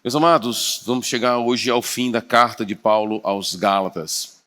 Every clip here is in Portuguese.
Meus amados, vamos chegar hoje ao fim da carta de Paulo aos Gálatas.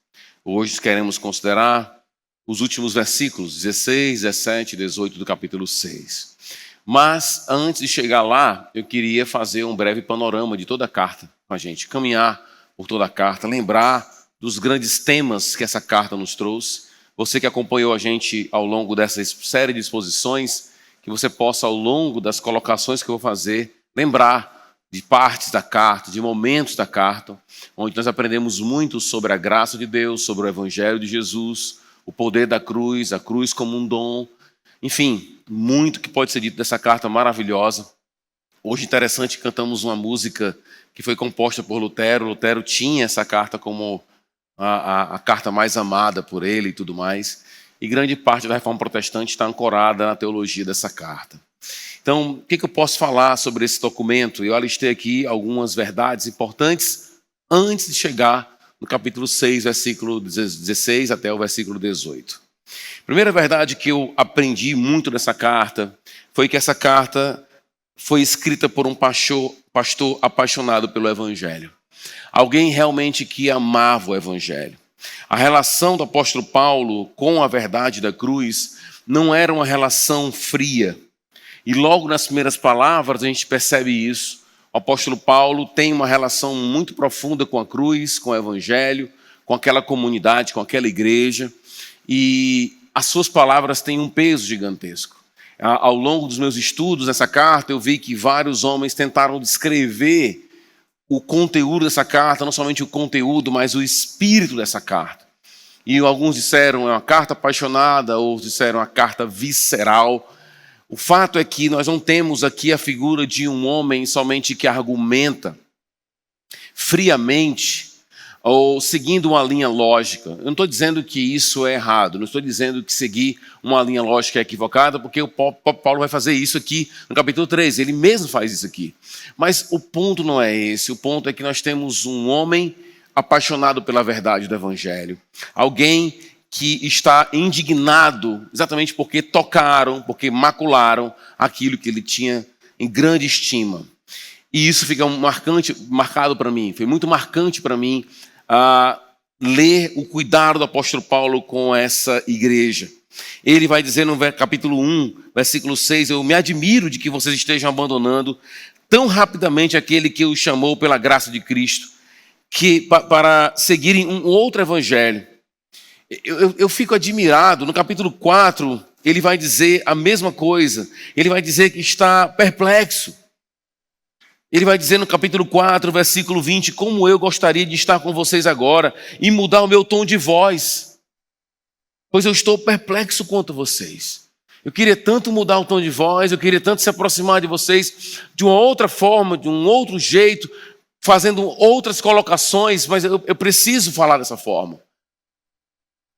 Hoje queremos considerar os últimos versículos, 16, 17 e 18 do capítulo 6. Mas, antes de chegar lá, eu queria fazer um breve panorama de toda a carta com a gente, caminhar por toda a carta, lembrar dos grandes temas que essa carta nos trouxe. Você que acompanhou a gente ao longo dessa série de exposições, que você possa, ao longo das colocações que eu vou fazer, lembrar de partes da carta, de momentos da carta, onde nós aprendemos muito sobre a graça de Deus, sobre o Evangelho de Jesus, o poder da cruz, a cruz como um dom. Enfim, muito que pode ser dito dessa carta maravilhosa. Hoje, interessante, cantamos uma música que foi composta por Lutero. Lutero tinha essa carta como a carta mais amada por ele e tudo mais. E grande parte da Reforma Protestante está ancorada na teologia dessa carta. Então, o que eu posso falar sobre esse documento? Eu alistei aqui algumas verdades importantes antes de chegar no capítulo 6, versículo 16 até o versículo 18. A primeira verdade que eu aprendi muito dessa carta foi que essa carta foi escrita por um pastor apaixonado pelo Evangelho. Alguém realmente que amava o Evangelho. A relação do apóstolo Paulo com a verdade da cruz não era uma relação fria. E logo nas primeiras palavras a gente percebe isso. O apóstolo Paulo tem uma relação muito profunda com a cruz, com o Evangelho, com aquela comunidade, com aquela igreja. E as suas palavras têm um peso gigantesco. Ao longo dos meus estudos nessa carta, eu vi que vários homens tentaram descrever o conteúdo dessa carta, não somente o conteúdo, mas o espírito dessa carta. E alguns disseram é uma carta apaixonada, outros disseram uma carta visceral. O fato é que nós não temos aqui a figura de um homem somente que argumenta friamente ou seguindo uma linha lógica. Eu não estou dizendo que isso é errado, não estou dizendo que seguir uma linha lógica é equivocada, porque o Paulo vai fazer isso aqui no capítulo 13, ele mesmo faz isso aqui. Mas o ponto não é esse, o ponto é que nós temos um homem apaixonado pela verdade do Evangelho, alguém que está indignado exatamente porque tocaram, porque macularam aquilo que ele tinha em grande estima. E isso fica marcado para mim, foi muito marcante para mim ler o cuidado do apóstolo Paulo com essa igreja. Ele vai dizer no capítulo 1, versículo 6, eu me admiro de que vocês estejam abandonando tão rapidamente aquele que os chamou pela graça de Cristo, para seguirem um outro evangelho. Eu fico admirado. No capítulo 4, ele vai dizer a mesma coisa. Ele vai dizer que está perplexo. Ele vai dizer no capítulo 4, versículo 20, como eu gostaria de estar com vocês agora e mudar o meu tom de voz, pois eu estou perplexo quanto a vocês. Eu queria tanto mudar o tom de voz, eu queria tanto se aproximar de vocês de uma outra forma, de um outro jeito, fazendo outras colocações, mas eu preciso falar dessa forma.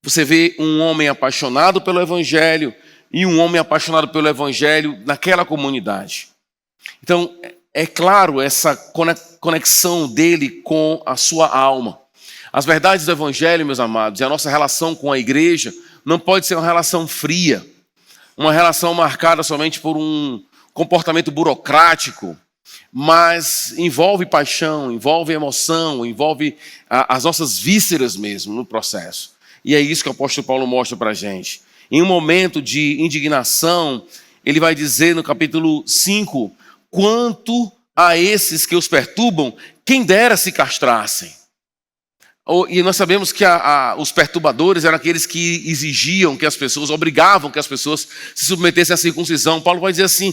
Você vê um homem apaixonado pelo Evangelho e um homem apaixonado pelo Evangelho naquela comunidade. Então, é claro essa conexão dele com a sua alma. As verdades do Evangelho, meus amados, e a nossa relação com a igreja não pode ser uma relação fria, uma relação marcada somente por um comportamento burocrático, mas envolve paixão, envolve emoção, envolve as nossas vísceras mesmo no processo. E é isso que o apóstolo Paulo mostra para a gente. Em um momento de indignação, ele vai dizer no capítulo 5, quanto a esses que os perturbam, quem dera se castrassem. E nós sabemos que os perturbadores eram aqueles que exigiam que as pessoas, obrigavam que as pessoas se submetessem à circuncisão. Paulo vai dizer assim,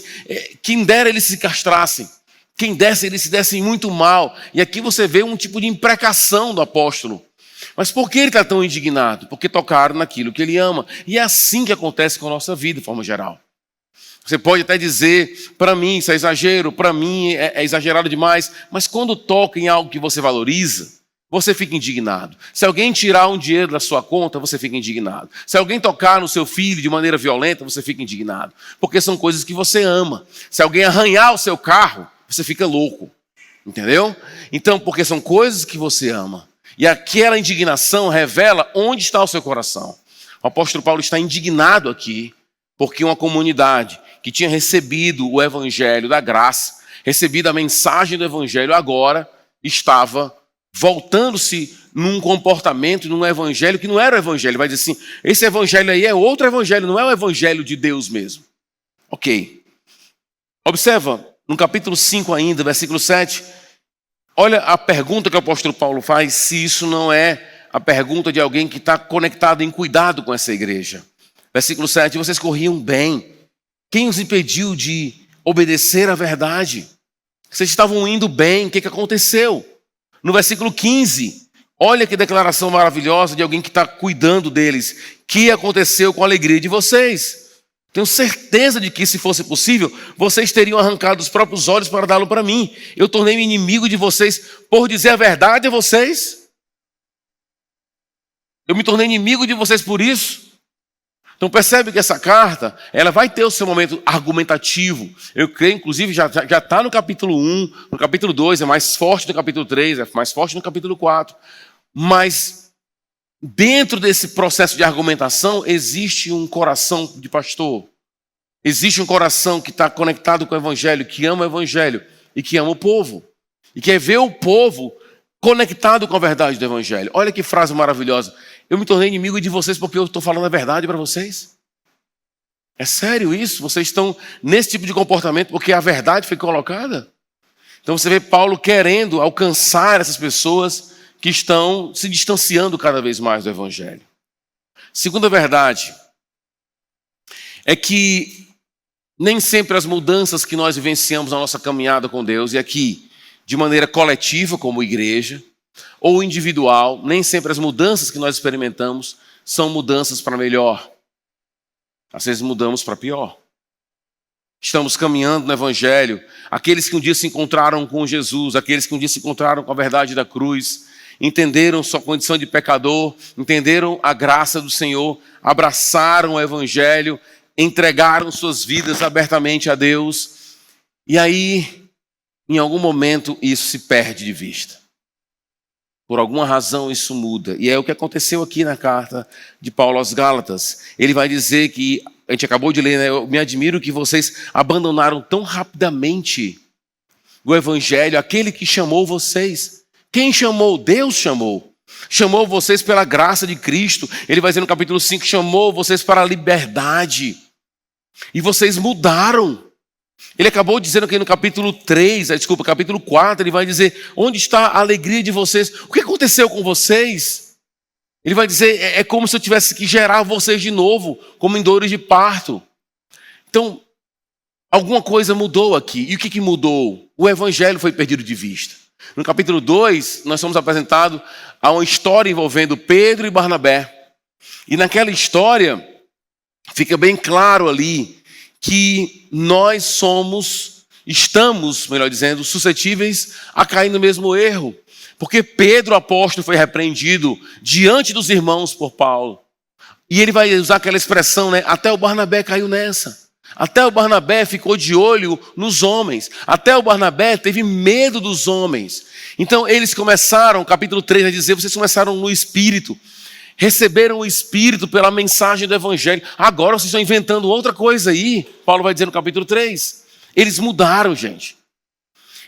quem dera eles se castrassem, quem desse eles se dessem muito mal. E aqui você vê um tipo de imprecação do apóstolo. Mas por que ele está tão indignado? Porque tocaram naquilo que ele ama. E é assim que acontece com a nossa vida, de forma geral. Você pode até dizer, para mim isso é exagero, para mim é exagerado demais, mas quando toca em algo que você valoriza, você fica indignado. Se alguém tirar um dinheiro da sua conta, você fica indignado. Se alguém tocar no seu filho de maneira violenta, você fica indignado. Porque são coisas que você ama. Se alguém arranhar o seu carro, você fica louco. Entendeu? Então, porque são coisas que você ama. E aquela indignação revela onde está o seu coração. O apóstolo Paulo está indignado aqui, porque uma comunidade que tinha recebido o evangelho da graça, recebido a mensagem do evangelho, agora estava voltando-se num comportamento, num evangelho que não era o evangelho. Vai dizer assim, esse evangelho aí é outro evangelho, não é o evangelho de Deus mesmo. Ok. Observa, no capítulo 5 ainda, versículo 7, olha a pergunta que o apóstolo Paulo faz, se isso não é a pergunta de alguém que está conectado em cuidado com essa igreja. Versículo 7, vocês corriam bem. Quem os impediu de obedecer à verdade? Vocês estavam indo bem, o que aconteceu? No versículo 15, olha que declaração maravilhosa de alguém que está cuidando deles. Que aconteceu com a alegria de vocês? Tenho certeza de que, se fosse possível, vocês teriam arrancado os próprios olhos para dá-lo para mim. Eu tornei-me inimigo de vocês por dizer a verdade a vocês. Eu me tornei inimigo de vocês por isso. Então percebe que essa carta, ela vai ter o seu momento argumentativo. Eu creio, inclusive, já está no capítulo 1, no capítulo 2, é mais forte no capítulo 3, é mais forte no capítulo 4. Mas dentro desse processo de argumentação existe um coração de pastor. Existe um coração que está conectado com o evangelho, que ama o evangelho e que ama o povo. E quer ver o povo conectado com a verdade do evangelho. Olha que frase maravilhosa. Eu me tornei inimigo de vocês porque eu estou falando a verdade para vocês. É sério isso? Vocês estão nesse tipo de comportamento porque a verdade foi colocada? Então você vê Paulo querendo alcançar essas pessoas que estão se distanciando cada vez mais do evangelho. Segunda verdade é que nem sempre as mudanças que nós vivenciamos na nossa caminhada com Deus, e aqui de maneira coletiva como igreja, ou individual, nem sempre as mudanças que nós experimentamos são mudanças para melhor. Às vezes mudamos para pior. Estamos caminhando no evangelho. Aqueles que um dia se encontraram com Jesus, aqueles que um dia se encontraram com a verdade da cruz, entenderam sua condição de pecador, entenderam a graça do Senhor, abraçaram o evangelho, entregaram suas vidas abertamente a Deus. E aí, em algum momento, isso se perde de vista. Por alguma razão isso muda. E é o que aconteceu aqui na carta de Paulo aos Gálatas. Ele vai dizer que, a gente acabou de ler, né? Eu me admiro que vocês abandonaram tão rapidamente o evangelho, aquele que chamou vocês. Quem chamou? Deus chamou. Chamou vocês pela graça de Cristo. Ele vai dizer no capítulo 5, chamou vocês para a liberdade. E vocês mudaram. Ele acabou dizendo aqui no capítulo 4, ele vai dizer, onde está a alegria de vocês? O que aconteceu com vocês? Ele vai dizer, é como se eu tivesse que gerar vocês de novo, como em dores de parto. Então, alguma coisa mudou aqui. E o que mudou? O evangelho foi perdido de vista. No capítulo 2, nós somos apresentados a uma história envolvendo Pedro e Barnabé. E naquela história, fica bem claro ali, que nós estamos, melhor dizendo, suscetíveis a cair no mesmo erro. Porque Pedro, o apóstolo, foi repreendido diante dos irmãos por Paulo. E ele vai usar aquela expressão, né? Até o Barnabé caiu nessa. Até o Barnabé ficou de olho nos homens. Até o Barnabé teve medo dos homens. Então eles começaram, capítulo 3, a dizer, vocês começaram no Espírito. Receberam o Espírito pela mensagem do Evangelho. Agora vocês estão inventando outra coisa aí. Paulo vai dizer no capítulo 3. Eles mudaram, gente.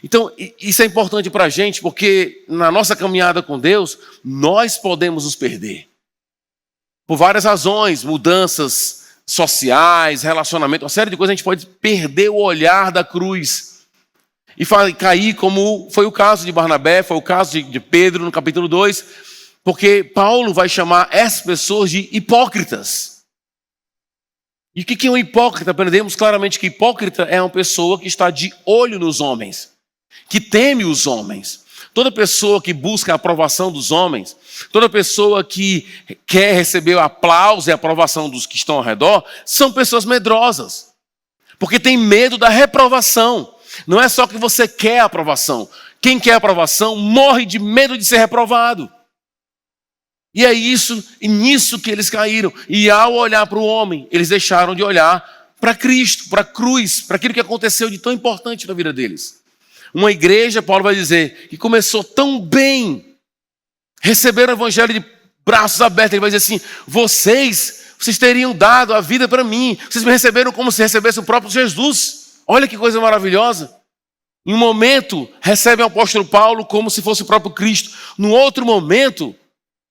Então, isso é importante para a gente, porque na nossa caminhada com Deus, nós podemos nos perder. Por várias razões, mudanças sociais, relacionamento, uma série de coisas, a gente pode perder o olhar da cruz. E cair como foi o caso de Barnabé, foi o caso de Pedro no capítulo 2, porque Paulo vai chamar essas pessoas de hipócritas. E o que é um hipócrita? Aprendemos claramente que hipócrita é uma pessoa que está de olho nos homens, que teme os homens. Toda pessoa que busca a aprovação dos homens, toda pessoa que quer receber o aplauso e a aprovação dos que estão ao redor, são pessoas medrosas, porque tem medo da reprovação. Não é só que você quer a aprovação. Quem quer a aprovação morre de medo de ser reprovado. E é nisso que eles caíram. E ao olhar para o homem, eles deixaram de olhar para Cristo, para a cruz, para aquilo que aconteceu de tão importante na vida deles. Uma igreja, Paulo vai dizer, que começou tão bem, receberam o evangelho de braços abertos. Ele vai dizer assim, vocês teriam dado a vida para mim. Vocês me receberam como se recebessem o próprio Jesus. Olha que coisa maravilhosa. Em um momento, recebem o apóstolo Paulo como se fosse o próprio Cristo. No outro momento,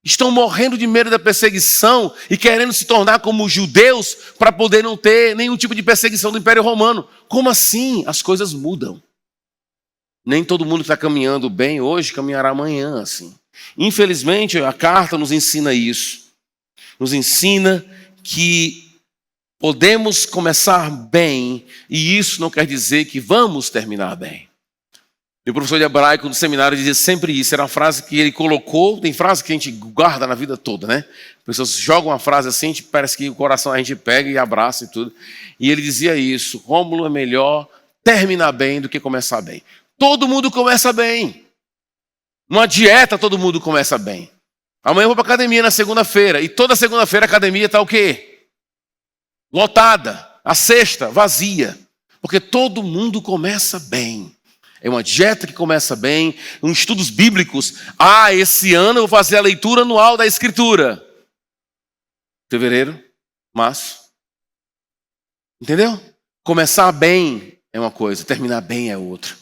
estão morrendo de medo da perseguição e querendo se tornar como judeus para poder não ter nenhum tipo de perseguição do Império Romano. Como assim? As coisas mudam. Nem todo mundo que está caminhando bem hoje caminhará amanhã assim. Infelizmente, a carta nos ensina isso. Nos ensina que podemos começar bem e isso não quer dizer que vamos terminar bem. Meu professor de hebraico do seminário dizia sempre isso, era uma frase que ele colocou, tem frase que a gente guarda na vida toda, né? As pessoas jogam uma frase assim, parece que o coração a gente pega e abraça e tudo. E ele dizia isso, Rômulo, é melhor terminar bem do que começar bem. Todo mundo começa bem. Uma dieta todo mundo começa bem. Amanhã eu vou para a academia na segunda-feira, e toda segunda-feira a academia está o quê? Lotada. A sexta, vazia. Porque todo mundo começa bem. É uma dieta que começa bem, uns estudos bíblicos. Esse ano eu vou fazer a leitura anual da Escritura. Fevereiro, março. Entendeu? Começar bem é uma coisa, terminar bem é outra.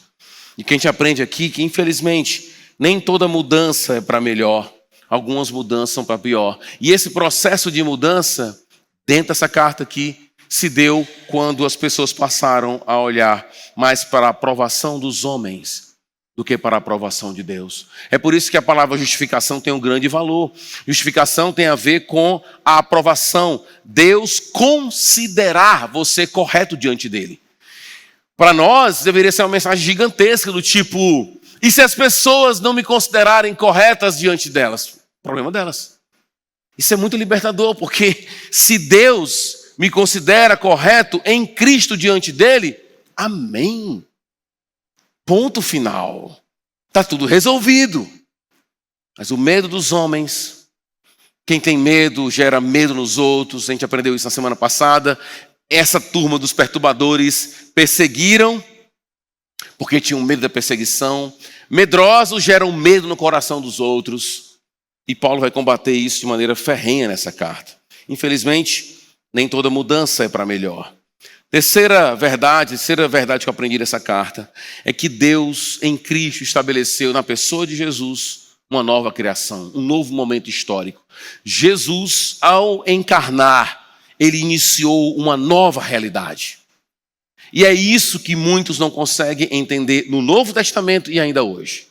E que a gente aprende aqui que, infelizmente, nem toda mudança é para melhor. Algumas mudanças são para pior. E esse processo de mudança, dentro dessa carta aqui, se deu quando as pessoas passaram a olhar mais para a aprovação dos homens do que para a aprovação de Deus. É por isso que a palavra justificação tem um grande valor. Justificação tem a ver com a aprovação. Deus considerar você correto diante dele. Para nós, deveria ser uma mensagem gigantesca do tipo, e se as pessoas não me considerarem corretas diante delas? Problema delas. Isso é muito libertador, porque se Deus me considera correto em Cristo diante dele, amém. Ponto final. Está tudo resolvido. Mas o medo dos homens, quem tem medo gera medo nos outros, a gente aprendeu isso na semana passada. Essa turma dos perturbadores perseguiram, porque tinham medo da perseguição. Medrosos geram medo no coração dos outros. E Paulo vai combater isso de maneira ferrenha nessa carta. Infelizmente, nem toda mudança é para melhor. Terceira verdade que eu aprendi nessa carta, é que Deus em Cristo estabeleceu na pessoa de Jesus uma nova criação, um novo momento histórico. Jesus, ao encarnar, ele iniciou uma nova realidade. E é isso que muitos não conseguem entender no Novo Testamento e ainda hoje.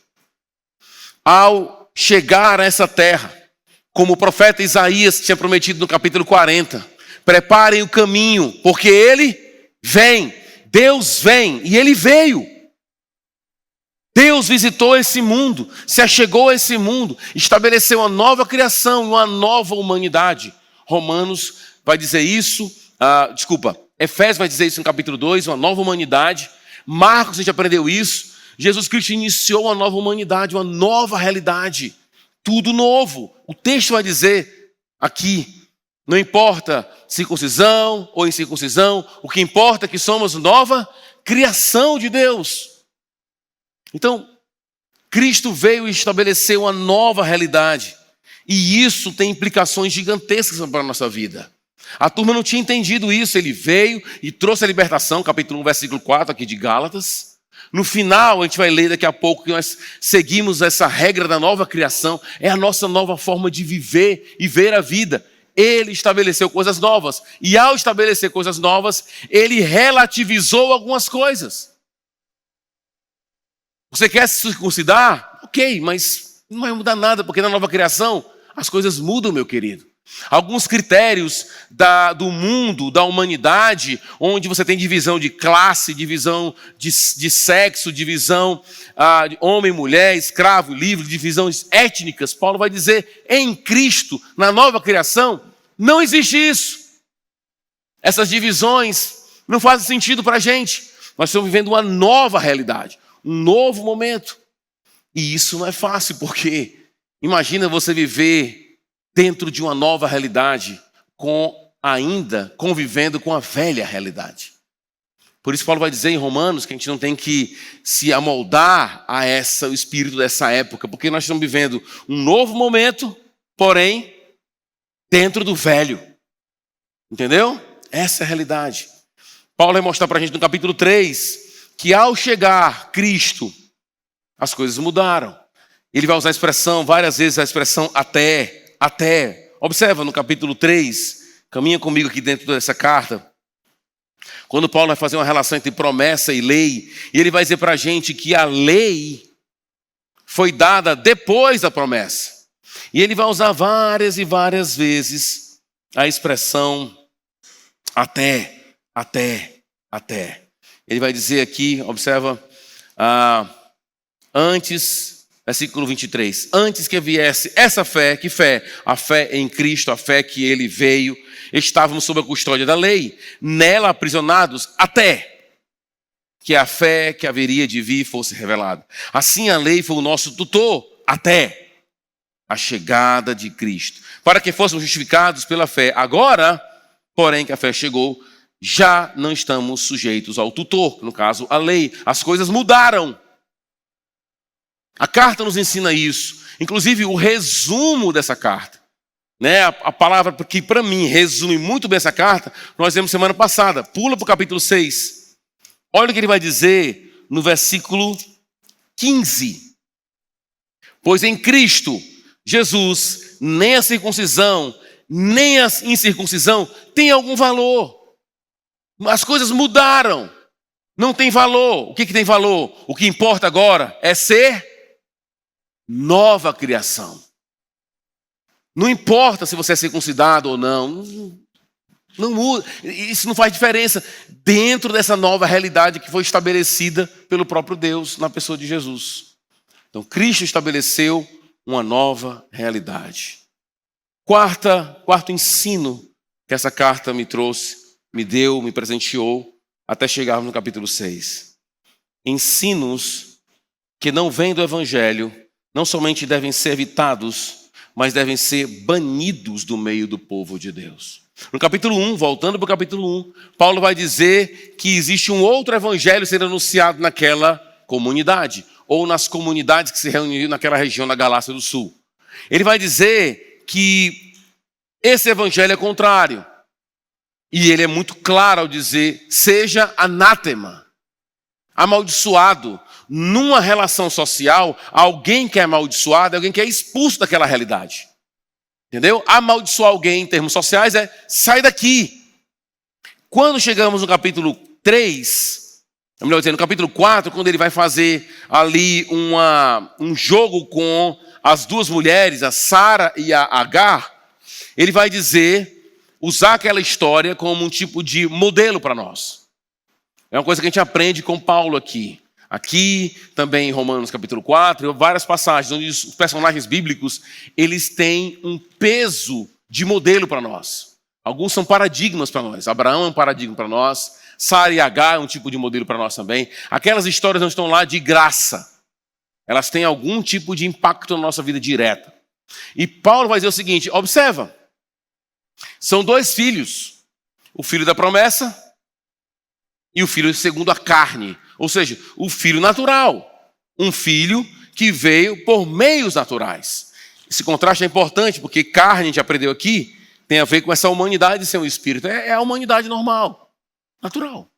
Ao chegar a essa terra, como o profeta Isaías tinha prometido no capítulo 40, preparem o caminho, porque ele vem, Deus vem, e ele veio. Deus visitou esse mundo, se achegou a esse mundo, estabeleceu uma nova criação, uma nova humanidade. Romanos vai dizer isso, Efésios vai dizer isso no capítulo 2, uma nova humanidade. Marcos, a gente aprendeu isso. Jesus Cristo iniciou uma nova humanidade, uma nova realidade. Tudo novo. O texto vai dizer aqui, não importa circuncisão ou incircuncisão, o que importa é que somos nova criação de Deus. Então, Cristo veio e estabeleceu uma nova realidade. E isso tem implicações gigantescas para a nossa vida. A turma não tinha entendido isso, ele veio e trouxe a libertação, capítulo 1, versículo 4 aqui de Gálatas. No final, a gente vai ler daqui a pouco que nós seguimos essa regra da nova criação, é a nossa nova forma de viver e ver a vida. Ele estabeleceu coisas novas, e ao estabelecer coisas novas, ele relativizou algumas coisas. Você quer se circuncidar? Ok, mas não vai mudar nada, porque na nova criação, as coisas mudam, meu querido. Alguns critérios do mundo, da humanidade, onde você tem divisão de classe, divisão de sexo, divisão de homem, mulher, escravo, livre, divisões étnicas, Paulo vai dizer, em Cristo, na nova criação, não existe isso. Essas divisões não fazem sentido para a gente. Nós estamos vivendo uma nova realidade, um novo momento. E isso não é fácil, porque imagina você viver dentro de uma nova realidade, ainda convivendo com a velha realidade. Por isso Paulo vai dizer em Romanos que a gente não tem que se amoldar a o espírito dessa época, porque nós estamos vivendo um novo momento, porém, dentro do velho. Entendeu? Essa é a realidade. Paulo vai mostrar para a gente no capítulo 3 que ao chegar Cristo, as coisas mudaram. Ele vai usar a expressão, várias vezes a expressão até. Observa no capítulo 3, caminha comigo aqui dentro dessa carta. Quando Paulo vai fazer uma relação entre promessa e lei, e ele vai dizer para a gente que a lei foi dada depois da promessa. E ele vai usar várias e várias vezes a expressão até. Ele vai dizer aqui, observa, antes, versículo 23, antes que viesse essa fé, que fé? A fé em Cristo, a fé que ele veio, estávamos sob a custódia da lei, nela aprisionados até que a fé que haveria de vir fosse revelada. Assim a lei foi o nosso tutor até a chegada de Cristo, para que fôssemos justificados pela fé. Agora, porém, que a fé chegou, já não estamos sujeitos ao tutor, no caso, a lei. As coisas mudaram. A carta nos ensina isso. Inclusive, o resumo dessa carta, né? A palavra que, para mim, resume muito bem essa carta, nós vimos semana passada. Pula para o capítulo 6. Olha o que ele vai dizer no versículo 15. Pois em Cristo Jesus, nem a circuncisão, nem a incircuncisão tem algum valor. As coisas mudaram. Não tem valor. O que tem valor? O que importa agora é ser nova criação. Não importa se você é circuncidado ou não. Não muda. Isso não faz diferença dentro dessa nova realidade que foi estabelecida pelo próprio Deus na pessoa de Jesus. Então, Cristo estabeleceu uma nova realidade. Quarto ensino que essa carta me trouxe, me deu, me presenteou, até chegarmos no capítulo 6. Ensinos que não vêm do Evangelho, não somente devem ser evitados, mas devem ser banidos do meio do povo de Deus. No capítulo 1, voltando para o capítulo 1, Paulo vai dizer que existe um outro evangelho sendo anunciado naquela comunidade, ou nas comunidades que se reuniram naquela região da Galácia do Sul. Ele vai dizer que esse evangelho é contrário. E ele é muito claro ao dizer, seja anátema, amaldiçoado. Numa relação social, alguém que é amaldiçoado é alguém que é expulso daquela realidade. Entendeu? Amaldiçoar alguém em termos sociais é, sai daqui. Quando chegamos no capítulo 3, melhor dizendo, no capítulo 4, quando ele vai fazer ali um jogo com as duas mulheres, a Sara e a Agar, ele vai dizer, usar aquela história como um tipo de modelo para nós. É uma coisa que a gente aprende com Paulo aqui. Aqui, também em Romanos capítulo 4, várias passagens onde os personagens bíblicos, eles têm um peso de modelo para nós. Alguns são paradigmas para nós. Abraão é um paradigma para nós. Sara e Agar é um tipo de modelo para nós também. Aquelas histórias não estão lá de graça. Elas têm algum tipo de impacto na nossa vida direta. E Paulo vai dizer o seguinte, observa. São dois filhos. O filho da promessa e o filho segundo a carne. Ou seja, o filho natural. Um filho que veio por meios naturais. Esse contraste é importante, porque carne, a gente aprendeu aqui, tem a ver com essa humanidade sem o espírito. É a humanidade normal, natural.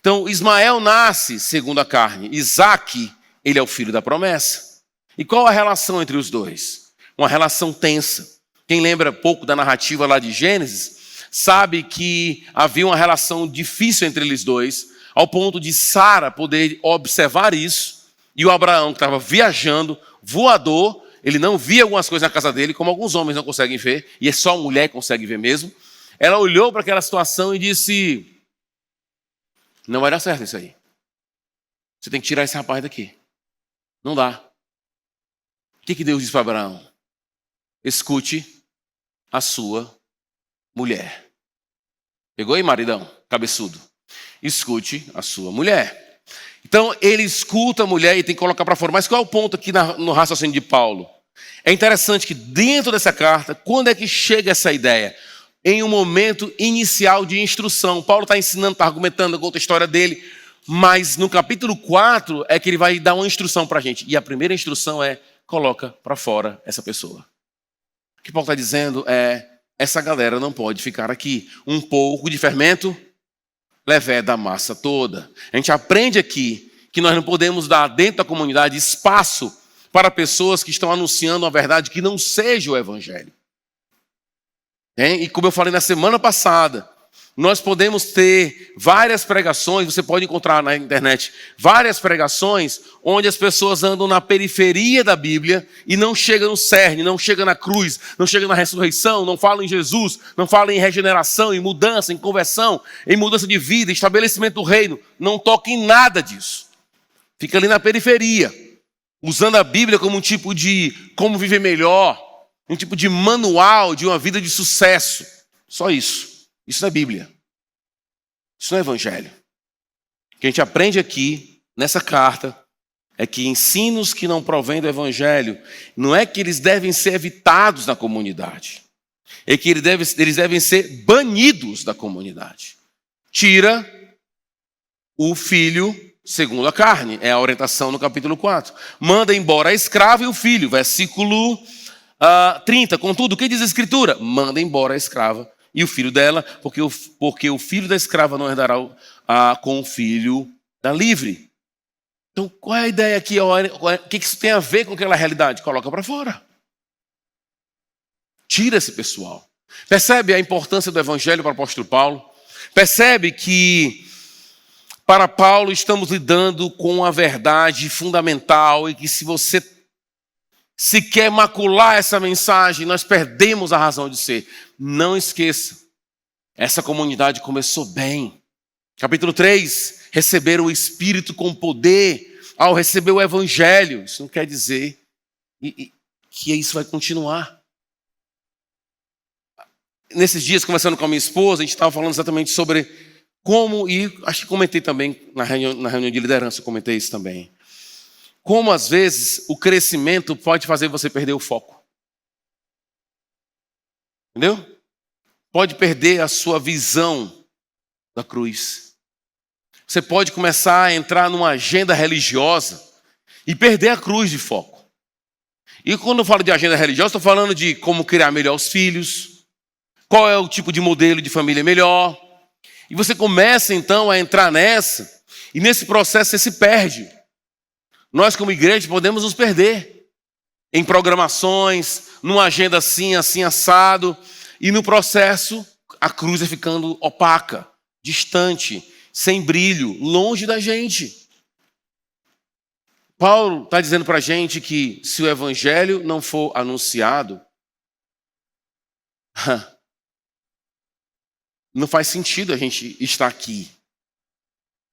Então, Ismael nasce segundo a carne. Isaque, ele é o filho da promessa. E qual a relação entre os dois? Uma relação tensa. Quem lembra pouco da narrativa lá de Gênesis, sabe que havia uma relação difícil entre eles dois, ao ponto de Sara poder observar isso, e o Abraão, que estava viajando, voador, ele não via algumas coisas na casa dele, como alguns homens não conseguem ver, e é só a mulher que consegue ver mesmo. Ela olhou para aquela situação e disse, não vai dar certo isso aí. Você tem que tirar esse rapaz daqui. Não dá. O que Deus disse para Abraão? Escute a sua mulher. Pegou aí, maridão? Cabeçudo. Escute a sua mulher. Então, ele escuta a mulher e tem que colocar para fora. Mas qual é o ponto aqui no raciocínio de Paulo? É interessante que dentro dessa carta, quando é que chega essa ideia? Em um momento inicial de instrução. Paulo está ensinando, está argumentando, conta a história dele. Mas no capítulo 4 é que ele vai dar uma instrução para a gente. E a primeira instrução é, coloca para fora essa pessoa. O que Paulo está dizendo é, essa galera não pode ficar aqui. Um pouco de fermento levé da massa toda. A gente aprende aqui que nós não podemos dar dentro da comunidade espaço para pessoas que estão anunciando uma verdade que não seja o evangelho. E como eu falei na semana passada, nós podemos ter várias pregações, você pode encontrar na internet várias pregações onde as pessoas andam na periferia da Bíblia e não chegam no cerne, não chegam na cruz, não chegam na ressurreição, não falam em Jesus, não falam em regeneração, em mudança, em conversão, em mudança de vida, em estabelecimento do reino, não toca em nada disso. Fica ali na periferia, usando a Bíblia como um tipo de como viver melhor, um tipo de manual de uma vida de sucesso. Só isso. Isso não é Bíblia. Isso não é evangelho. O que a gente aprende aqui, nessa carta, é que ensinos que não provêm do evangelho, não é que eles devem ser evitados na comunidade. É que eles devem ser banidos da comunidade. Tira o filho segundo a carne. É a orientação no capítulo 4. Manda embora a escrava e o filho. Versículo 30. Contudo, o que diz a Escritura? Manda embora a escrava e o filho dela, porque o filho da escrava não herdará com o filho da livre. Então, qual é a ideia aqui? O que isso tem a ver com aquela realidade? Coloca para fora. Tira esse pessoal. Percebe a importância do evangelho para o apóstolo Paulo? Percebe que para Paulo estamos lidando com a verdade fundamental e que se quer macular essa mensagem, nós perdemos a razão de ser. Não esqueça, essa comunidade começou bem. Capítulo 3, receberam o Espírito com poder ao receber o Evangelho. Isso não quer dizer que isso vai continuar. Nesses dias, conversando com a minha esposa, a gente estava falando exatamente sobre como, e acho que comentei também na reunião de liderança, eu comentei isso também. Como às vezes o crescimento pode fazer você perder o foco. Entendeu? Pode perder a sua visão da cruz. Você pode começar a entrar numa agenda religiosa e perder a cruz de foco. E quando eu falo de agenda religiosa, estou falando de como criar melhor os filhos, qual é o tipo de modelo de família melhor. E você começa então a entrar nessa, e nesse processo você se perde. Nós, como igreja, podemos nos perder em programações, numa agenda assim, assado, e no processo a cruz vai ficando opaca, distante, sem brilho, longe da gente. Paulo está dizendo para a gente que se o evangelho não for anunciado, não faz sentido a gente estar aqui.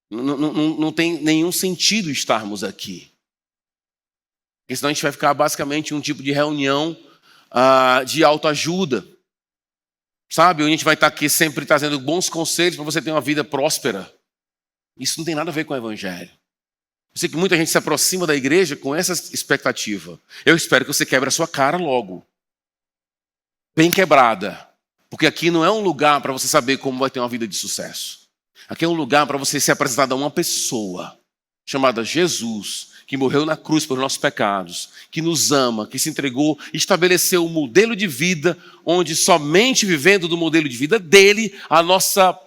Não tem nenhum sentido estarmos aqui. Porque senão a gente vai ficar basicamente em um tipo de reunião de autoajuda. Sabe? Onde a gente vai estar aqui sempre trazendo bons conselhos para você ter uma vida próspera. Isso não tem nada a ver com o evangelho. Eu sei que muita gente se aproxima da igreja com essa expectativa. Eu espero que você quebre a sua cara logo. Bem quebrada. Porque aqui não é um lugar para você saber como vai ter uma vida de sucesso. Aqui é um lugar para você ser apresentado a uma pessoa chamada Jesus, que morreu na cruz por nossos pecados, que nos ama, que se entregou, estabeleceu um modelo de vida onde somente vivendo do modelo de vida dele, a nossa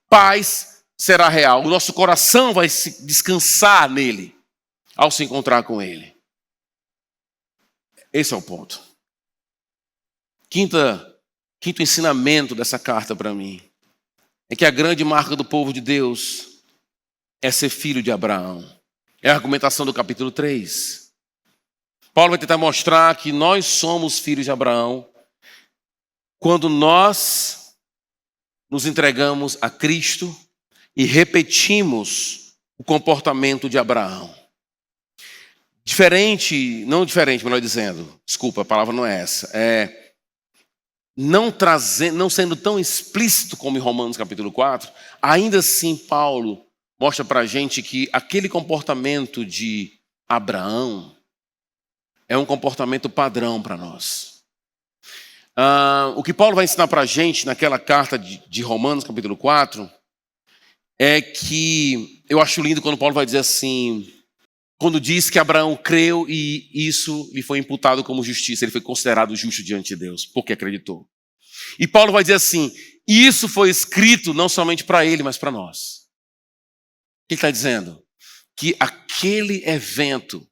paz será real. O nosso coração vai se descansar nele ao se encontrar com ele. Esse é o ponto. Quinto ensinamento dessa carta para mim é que a grande marca do povo de Deus é ser filho de Abraão. É a argumentação do capítulo 3. Paulo vai tentar mostrar que nós somos filhos de Abraão quando nós nos entregamos a Cristo e repetimos o comportamento de Abraão. Melhor dizendo, desculpa, a palavra não é essa, não sendo tão explícito como em Romanos capítulo 4, ainda assim Paulo mostra para a gente que aquele comportamento de Abraão é um comportamento padrão para nós. O que Paulo vai ensinar para a gente naquela carta de Romanos capítulo 4 é que eu acho lindo quando Paulo vai dizer assim, quando diz que Abraão creu e isso lhe foi imputado como justiça, ele foi considerado justo diante de Deus, porque acreditou. E Paulo vai dizer assim, isso foi escrito não somente para ele, mas para nós. O que ele está dizendo? Que aquele evento,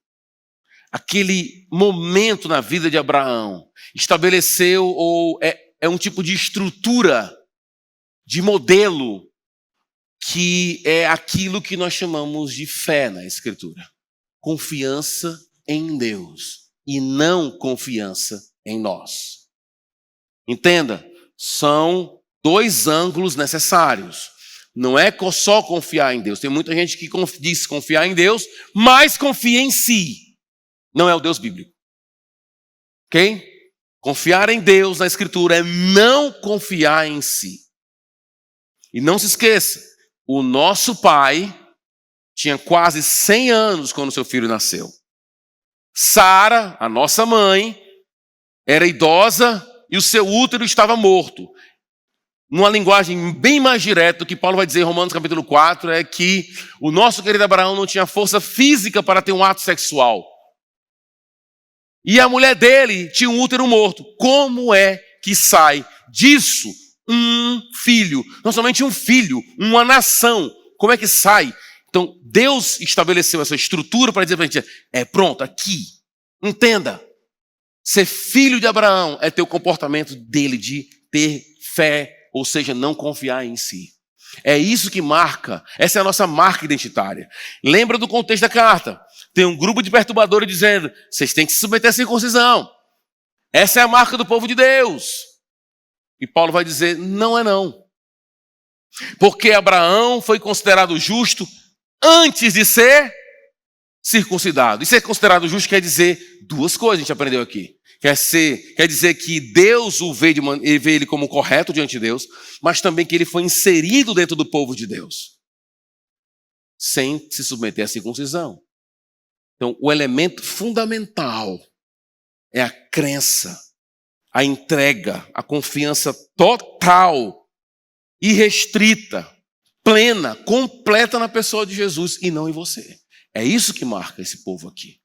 aquele momento na vida de Abraão, estabeleceu ou é um tipo de estrutura, de modelo, que é aquilo que nós chamamos de fé na Escritura. Confiança em Deus e não confiança em nós. Entenda, são dois ângulos necessários. Não é só confiar em Deus. Tem muita gente que diz confiar em Deus, mas confia em si. Não é o Deus bíblico. Ok? Confiar em Deus na Escritura é não confiar em si. E não se esqueça, o nosso pai tinha quase 100 anos quando seu filho nasceu. Sara, a nossa mãe, era idosa e o seu útero estava morto. Numa linguagem bem mais direta, o que Paulo vai dizer em Romanos capítulo 4 é que o nosso querido Abraão não tinha força física para ter um ato sexual. E a mulher dele tinha um útero morto. Como é que sai disso um filho? Não somente um filho, uma nação. Como é que sai? Então, Deus estabeleceu essa estrutura para dizer para a gente, pronto, aqui, entenda. Ser filho de Abraão é ter o comportamento dele de ter fé, ou seja, não confiar em si. É isso que marca, essa é a nossa marca identitária. Lembra do contexto da carta? Tem um grupo de perturbadores dizendo, vocês têm que se submeter à circuncisão. Essa é a marca do povo de Deus. E Paulo vai dizer, não é não. Porque Abraão foi considerado justo antes de ser circuncidado. E ser considerado justo quer dizer duas coisas, a gente aprendeu aqui. Quer dizer que Deus vê ele como correto diante de Deus, mas também que ele foi inserido dentro do povo de Deus, sem se submeter à circuncisão. Então, o elemento fundamental é a crença, a entrega, a confiança total, irrestrita, plena, completa na pessoa de Jesus e não em você. É isso que marca esse povo aqui.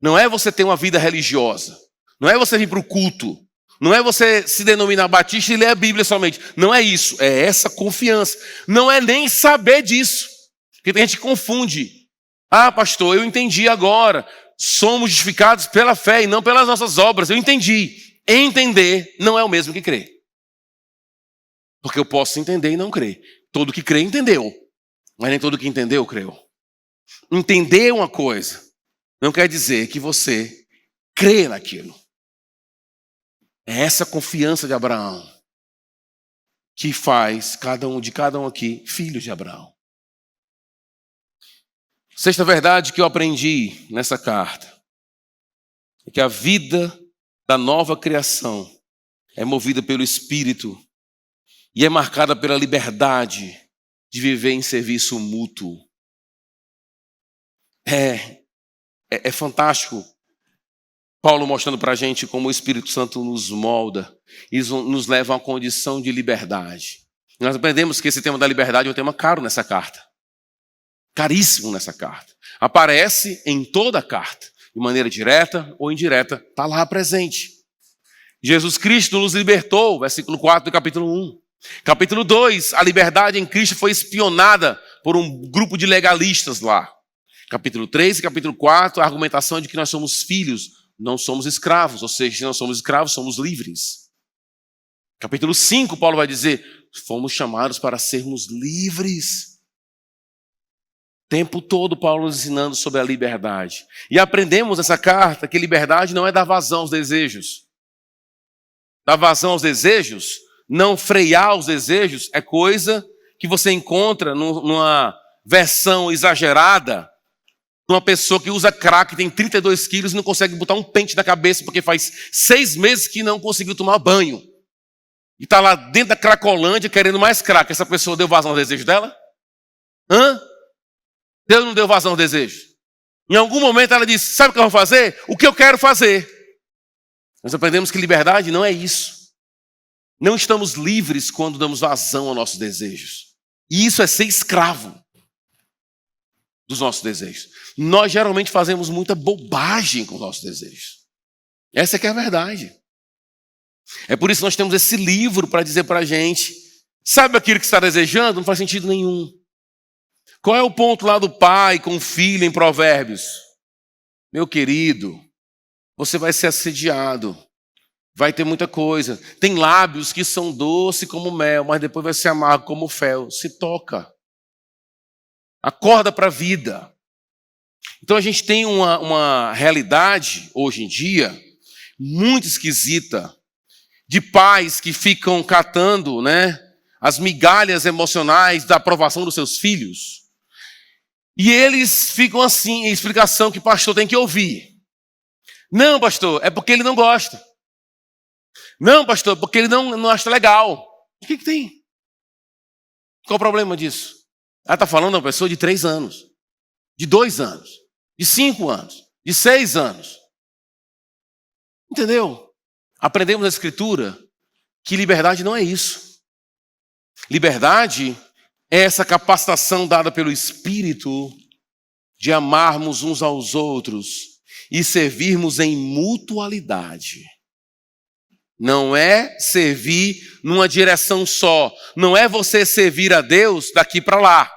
Não é você ter uma vida religiosa. Não é você vir para o culto. Não é você se denominar batista e ler a Bíblia somente. Não é isso. É essa confiança. Não é nem saber disso. Porque tem gente que confunde. Ah, pastor, eu entendi agora. Somos justificados pela fé e não pelas nossas obras. Eu entendi. Entender não é o mesmo que crer. Porque eu posso entender e não crer. Todo que crê, entendeu. Mas nem todo que entendeu, creu. Entender uma coisa não quer dizer que você crê naquilo. É essa confiança de Abraão que faz cada um aqui filhos de Abraão. Sexta verdade que eu aprendi nessa carta é que a vida da nova criação é movida pelo Espírito e é marcada pela liberdade de viver em serviço mútuo. É fantástico Paulo mostrando para a gente como o Espírito Santo nos molda e nos leva a uma condição de liberdade. Nós aprendemos que esse tema da liberdade é um tema caro nessa carta. Caríssimo nessa carta. Aparece em toda a carta, de maneira direta ou indireta, está lá presente. Jesus Cristo nos libertou, versículo 4 do capítulo 1. Capítulo 2, a liberdade em Cristo foi espionada por um grupo de legalistas lá. Capítulo 3 e capítulo 4, a argumentação de que nós somos filhos, não somos escravos, ou seja, se não somos escravos, somos livres. Capítulo 5, Paulo vai dizer, fomos chamados para sermos livres. O tempo todo Paulo nos ensinando sobre a liberdade. E aprendemos nessa carta que liberdade não é dar vazão aos desejos. Dar vazão aos desejos, não frear os desejos, é coisa que você encontra numa versão exagerada, uma pessoa que usa crack, tem 32 quilos e não consegue botar um pente na cabeça porque faz 6 meses que não conseguiu tomar banho. E está lá dentro da cracolândia querendo mais crack. Essa pessoa deu vazão ao desejo dela? Deus não deu vazão ao desejo. Em algum momento ela disse, sabe o que eu vou fazer? O que eu quero fazer. Nós aprendemos que liberdade não é isso. Não estamos livres quando damos vazão aos nossos desejos. E isso é ser escravo dos nossos desejos. Nós geralmente fazemos muita bobagem com os nossos desejos. Essa é que é a verdade. É por isso que nós temos esse livro para dizer para a gente, sabe aquilo que você está desejando? Não faz sentido nenhum. Qual é o ponto lá do pai com o filho em Provérbios? Meu querido, você vai ser assediado, vai ter muita coisa. Tem lábios que são doces como mel, mas depois vai ser amargo como fel. Se toca. Acorda para a vida. Então a gente tem uma realidade, hoje em dia, muito esquisita, de pais que ficam catando, né, as migalhas emocionais da aprovação dos seus filhos. E eles ficam assim, em explicação que o pastor tem que ouvir. Não, pastor, é porque ele não gosta. Não, pastor, porque ele não acha legal. O que tem? Qual o problema disso? Ela está falando de uma pessoa de 3 anos, de 2 anos, de 5 anos, de 6 anos. Entendeu? Aprendemos na Escritura que liberdade não é isso. Liberdade é essa capacitação dada pelo Espírito de amarmos uns aos outros e servirmos em mutualidade. Não é servir numa direção só. Não é você servir a Deus daqui para lá.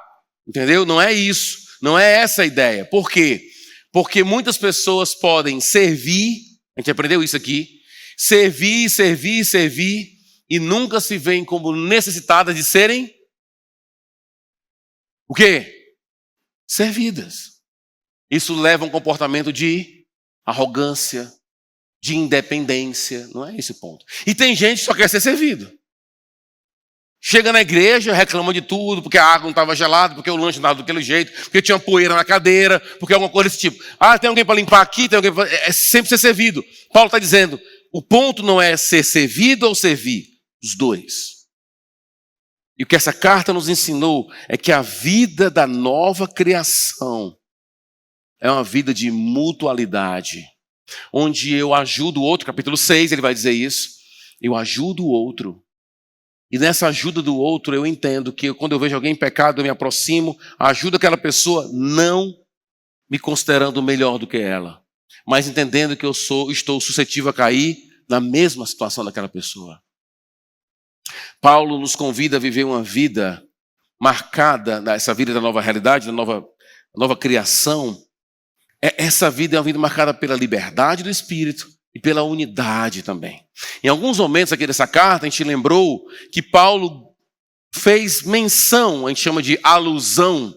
Entendeu? Não é isso. Não é essa a ideia. Por quê? Porque muitas pessoas podem servir, a gente aprendeu isso aqui, servir e nunca se veem como necessitadas de serem o quê? Servidas. Isso leva a um comportamento de arrogância, de independência. Não é esse o ponto. E tem gente que só quer ser servido. Chega na igreja, reclama de tudo, porque a água não estava gelada, porque o lanche não estava daquele jeito, porque tinha poeira na cadeira, porque alguma coisa desse tipo. Ah, tem alguém para limpar aqui, tem alguém para... É sempre ser servido. Paulo está dizendo, o ponto não é ser servido ou servir, os dois. E o que essa carta nos ensinou é que a vida da nova criação é uma vida de mutualidade, onde eu ajudo o outro, capítulo 6 ele vai dizer isso, eu ajudo o outro. E nessa ajuda do outro eu entendo que quando eu vejo alguém em pecado eu me aproximo, ajudo aquela pessoa não me considerando melhor do que ela, mas entendendo que eu estou suscetível a cair na mesma situação daquela pessoa. Paulo nos convida a viver uma vida marcada, essa vida da nova realidade, da nova criação. Essa vida é uma vida marcada pela liberdade do Espírito e pela unidade também. Em alguns momentos aqui dessa carta, a gente lembrou que Paulo fez menção, a gente chama de alusão,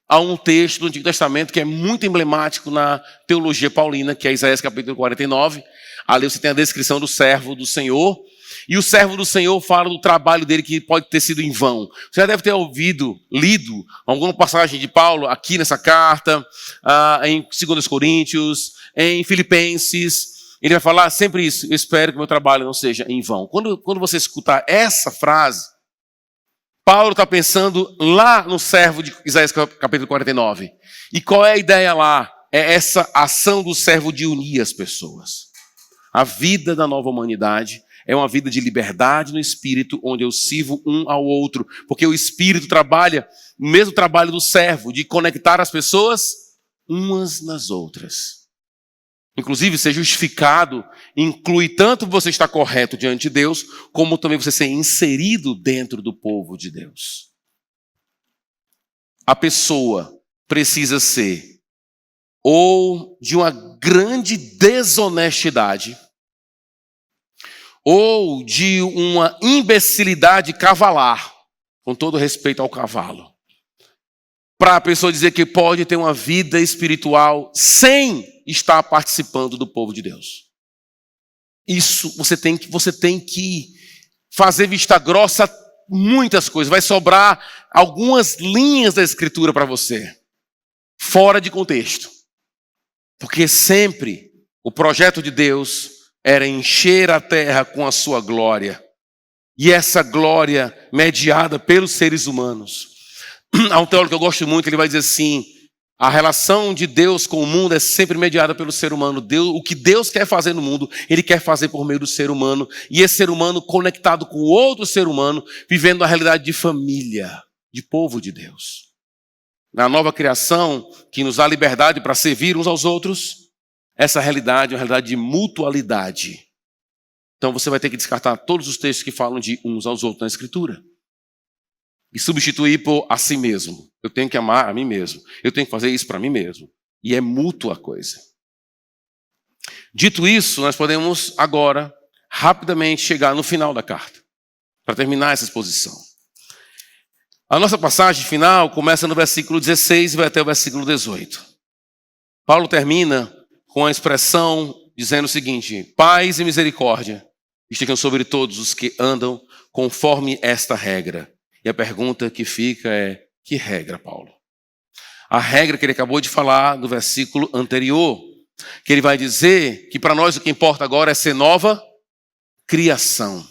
a um texto do Antigo Testamento que é muito emblemático na teologia paulina, que é Isaías capítulo 49. Ali você tem a descrição do servo do Senhor. E o servo do Senhor fala do trabalho dele que pode ter sido em vão. Você já deve ter lido alguma passagem de Paulo aqui nessa carta, em 2 Coríntios, em Filipenses. Ele vai falar sempre isso, eu espero que o meu trabalho não seja em vão. Quando você escutar essa frase, Paulo está pensando lá no servo de Isaías capítulo 49. E qual é a ideia lá? É essa ação do servo de unir as pessoas. A vida da nova humanidade é uma vida de liberdade no Espírito, onde eu sirvo um ao outro. Porque o Espírito trabalha o mesmo trabalho do servo, de conectar as pessoas umas nas outras. Inclusive, ser justificado inclui tanto você estar correto diante de Deus, como também você ser inserido dentro do povo de Deus. A pessoa precisa ser ou de uma grande desonestidade, ou de uma imbecilidade cavalar, com todo respeito ao cavalo, para a pessoa dizer que pode ter uma vida espiritual sem estar participando do povo de Deus. Isso você tem que fazer vista grossa muitas coisas. Vai sobrar algumas linhas da Escritura para você, fora de contexto. Porque sempre o projeto de Deus era encher a terra com a sua glória. E essa glória mediada pelos seres humanos. Há um teólogo que eu gosto muito, ele vai dizer assim, a relação de Deus com o mundo é sempre mediada pelo ser humano. O que Deus quer fazer no mundo, Ele quer fazer por meio do ser humano. E esse ser humano conectado com outro ser humano, vivendo a realidade de família, de povo de Deus. Na nova criação, que nos dá liberdade para servir uns aos outros, essa realidade é uma realidade de mutualidade. Então você vai ter que descartar todos os textos que falam de uns aos outros na Escritura. E substituir por a si mesmo. Eu tenho que amar a mim mesmo. Eu tenho que fazer isso para mim mesmo. E é mútua a coisa. Dito isso, nós podemos agora, rapidamente, chegar no final da carta. Para terminar essa exposição. A nossa passagem final começa no versículo 16 e vai até o versículo 18. Paulo termina com a expressão dizendo o seguinte: paz e misericórdia estejam sobre todos os que andam conforme esta regra. E a pergunta que fica é: que regra, Paulo? A regra que ele acabou de falar no versículo anterior, que ele vai dizer que para nós o que importa agora é ser nova criação.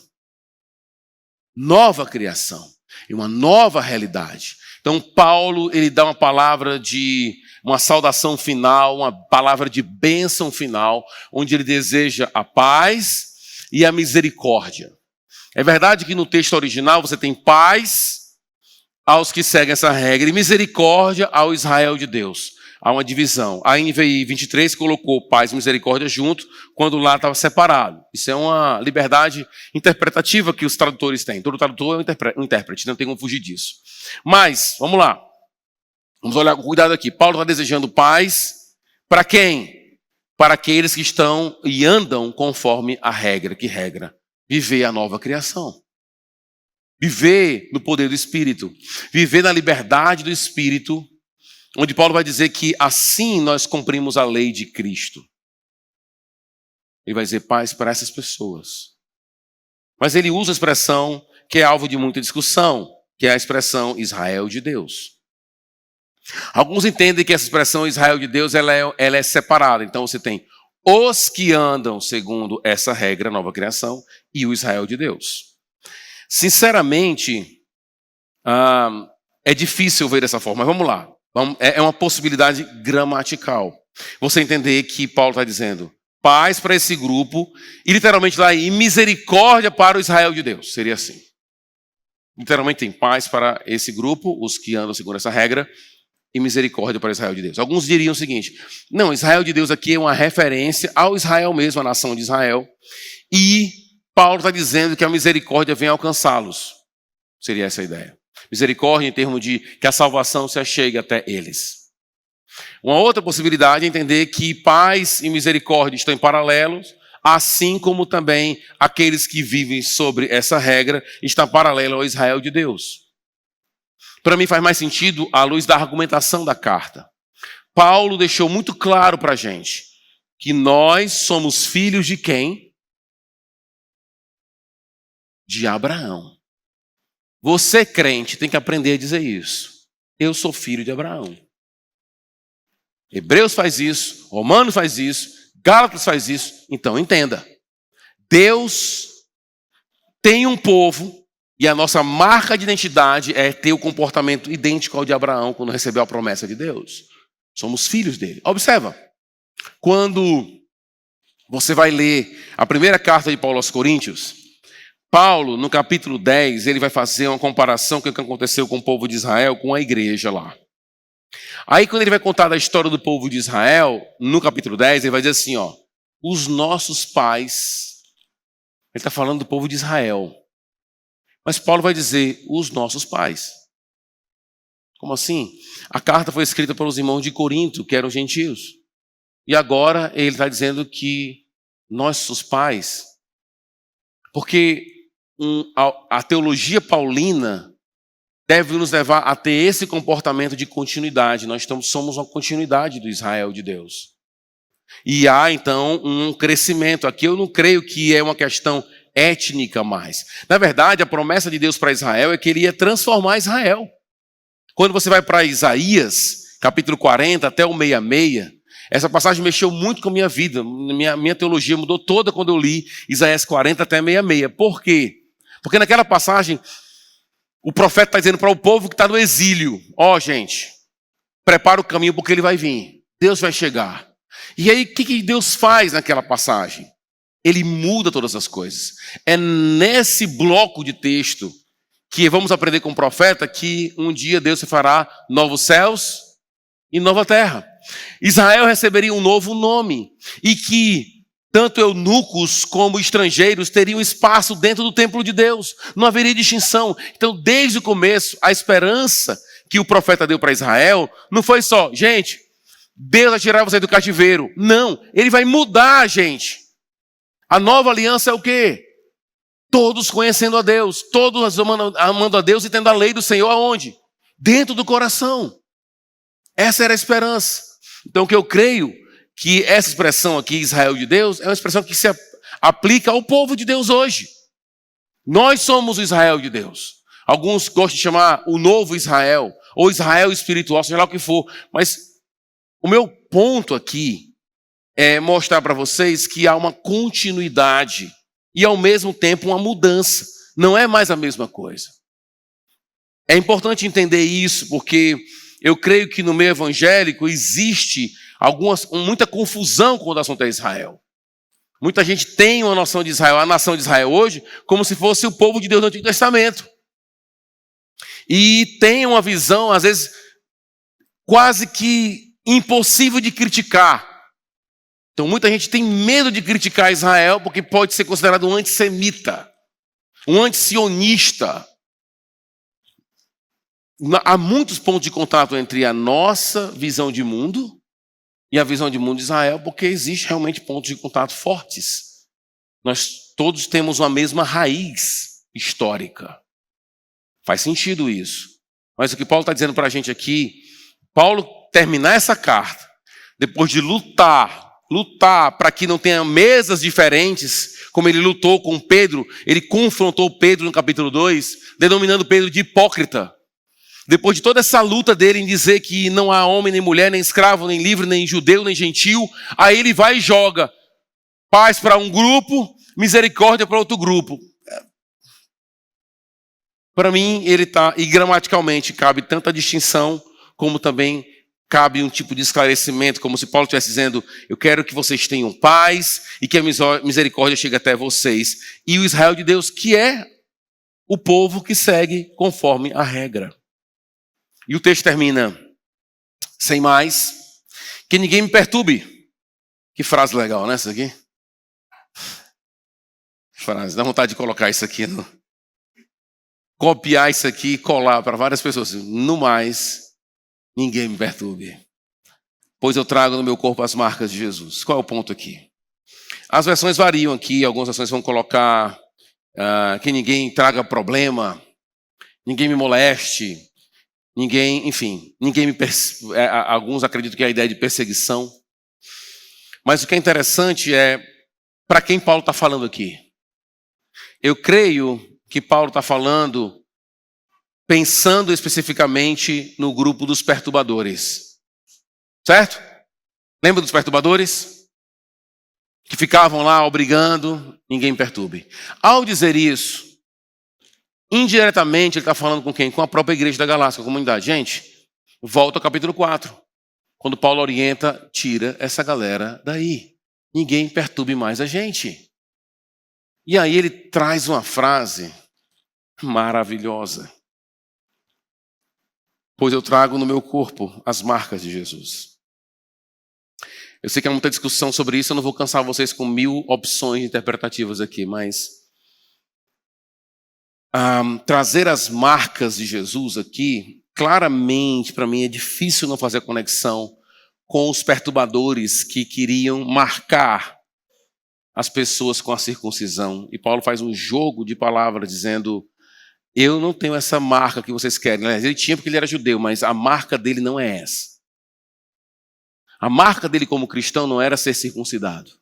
Nova criação. E uma nova realidade. Então Paulo, ele dá uma palavra de uma saudação final, uma palavra de bênção final, onde ele deseja a paz e a misericórdia. É verdade que no texto original você tem paz aos que seguem essa regra e misericórdia ao Israel de Deus. Há uma divisão. A NVI 23 colocou paz e misericórdia junto, quando lá estava separado. Isso é uma liberdade interpretativa que os tradutores têm. Todo tradutor é um intérprete, não tem como fugir disso. Mas, vamos lá. Vamos olhar com cuidado aqui. Paulo está desejando paz para quem? Para aqueles que estão e andam conforme a regra. Que regra? Viver a nova criação. Viver no poder do Espírito. Viver na liberdade do Espírito, onde Paulo vai dizer que assim nós cumprimos a lei de Cristo. Ele vai dizer paz para essas pessoas. Mas ele usa a expressão que é alvo de muita discussão, que é a expressão Israel de Deus. Alguns entendem que essa expressão Israel de Deus ela é separada. Então você tem os que andam segundo essa regra, nova criação, e o Israel de Deus. Sinceramente, é difícil ver dessa forma, mas vamos lá. É uma possibilidade gramatical. Você entender que Paulo está dizendo paz para esse grupo e literalmente lá e misericórdia para o Israel de Deus. Seria assim. Literalmente tem paz para esse grupo, os que andam segundo essa regra, e misericórdia para o Israel de Deus. Alguns diriam o seguinte: não, Israel de Deus aqui é uma referência ao Israel mesmo, a nação de Israel. E Paulo está dizendo que a misericórdia vem alcançá-los. Seria essa a ideia. Misericórdia em termos de que a salvação se achegue até eles. Uma outra possibilidade é entender que paz e misericórdia estão em paralelos, assim como também aqueles que vivem sobre essa regra estão paralelos ao Israel de Deus. Para mim faz mais sentido à luz da argumentação da carta. Paulo deixou muito claro para a gente que nós somos filhos de quem? De Abraão. Você, crente, tem que aprender a dizer isso. Eu sou filho de Abraão. Hebreus faz isso, Romanos faz isso, Gálatas faz isso. Então, entenda. Deus tem um povo e a nossa marca de identidade é ter o comportamento idêntico ao de Abraão quando recebeu a promessa de Deus. Somos filhos dele. Observa. Quando você vai ler a primeira carta de Paulo aos Coríntios, Paulo, no capítulo 10, ele vai fazer uma comparação com o que aconteceu com o povo de Israel, com a igreja lá. Aí, quando ele vai contar da história do povo de Israel, no capítulo 10, ele vai dizer assim, ó, os nossos pais, ele está falando do povo de Israel, mas Paulo vai dizer, os nossos pais. Como assim? A carta foi escrita pelos irmãos de Corinto, que eram gentios. E agora ele está dizendo que nossos pais, porque a teologia paulina deve nos levar a ter esse comportamento de continuidade. Nós somos uma continuidade do Israel de Deus. E há, então, um crescimento. Aqui eu não creio que é uma questão étnica mais. Na verdade, a promessa de Deus para Israel é que ele ia transformar Israel. Quando você vai para Isaías, capítulo 40 até o 66, essa passagem mexeu muito com a minha vida. Minha teologia mudou toda quando eu li Isaías 40 até 66. Por quê? Porque naquela passagem, o profeta está dizendo para o povo que está no exílio, ó, gente, prepara o caminho porque ele vai vir. Deus vai chegar. E aí, o que Deus faz naquela passagem? Ele muda todas as coisas. É nesse bloco de texto que vamos aprender com o profeta que um dia Deus fará novos céus e nova terra. Israel receberia um novo nome. E que tanto eunucos como estrangeiros teriam espaço dentro do templo de Deus. Não haveria distinção. Então, desde o começo, a esperança que o profeta deu para Israel não foi só, gente, Deus vai tirar você do cativeiro. Não, ele vai mudar a gente. A nova aliança é o quê? Todos conhecendo a Deus, todos amando a Deus e tendo a lei do Senhor aonde? Dentro do coração. Essa era a esperança. Então, o que eu creio que essa expressão aqui, Israel de Deus, é uma expressão que se aplica ao povo de Deus hoje. Nós somos o Israel de Deus. Alguns gostam de chamar o novo Israel, ou Israel espiritual, seja lá o que for. Mas o meu ponto aqui é mostrar para vocês que há uma continuidade e, ao mesmo tempo, uma mudança. Não é mais a mesma coisa. É importante entender isso, porque eu creio que no meio evangélico existe muita confusão com o assunto de Israel. Muita gente tem uma noção de Israel, a nação de Israel hoje, como se fosse o povo de Deus do Antigo Testamento. E tem uma visão, às vezes, quase que impossível de criticar. Então muita gente tem medo de criticar Israel porque pode ser considerado um antissemita, um antisionista. Há muitos pontos de contato entre a nossa visão de mundo e a visão de mundo de Israel, porque existe realmente pontos de contato fortes. Nós todos temos uma mesma raiz histórica. Faz sentido isso. Mas o que Paulo está dizendo para a gente aqui, Paulo terminar essa carta, depois de lutar para que não tenha mesas diferentes, como ele lutou com Pedro, ele confrontou Pedro no capítulo 2, denominando Pedro de hipócrita. Depois de toda essa luta dele em dizer que não há homem, nem mulher, nem escravo, nem livre, nem judeu, nem gentil, aí ele vai e joga paz para um grupo, misericórdia para outro grupo. Para mim, ele está, e gramaticalmente cabe tanta distinção, como também cabe um tipo de esclarecimento, como se Paulo estivesse dizendo, eu quero que vocês tenham paz e que a misericórdia chegue até vocês. E o Israel de Deus, que é o povo que segue conforme a regra. E o texto termina, sem mais, que ninguém me perturbe. Que frase legal, né, essa aqui? Frase, dá vontade de colocar isso aqui, copiar isso aqui e colar para várias pessoas. No mais, ninguém me perturbe, pois eu trago no meu corpo as marcas de Jesus. Qual é o ponto aqui? As versões variam aqui, algumas versões vão colocar que ninguém traga problema, ninguém me moleste, ninguém me alguns acreditam que é a ideia de perseguição. Mas o que é interessante é para quem Paulo está falando aqui. Eu creio que Paulo está falando pensando especificamente no grupo dos perturbadores. Certo? Lembra dos perturbadores? Que ficavam lá obrigando, ninguém perturbe. Ao dizer isso, indiretamente ele está falando com quem? Com a própria igreja da Galácia, a comunidade. Gente, volta ao capítulo 4. Quando Paulo orienta, tira essa galera daí. Ninguém perturbe mais a gente. E aí ele traz uma frase maravilhosa. Pois eu trago no meu corpo as marcas de Jesus. Eu sei que há muita discussão sobre isso, eu não vou cansar vocês com 1000 opções interpretativas aqui, mas trazer as marcas de Jesus aqui, claramente, para mim, é difícil não fazer a conexão com os perturbadores que queriam marcar as pessoas com a circuncisão. E Paulo faz um jogo de palavras dizendo, eu não tenho essa marca que vocês querem. Ele tinha porque ele era judeu, mas a marca dele não é essa. A marca dele como cristão não era ser circuncidado.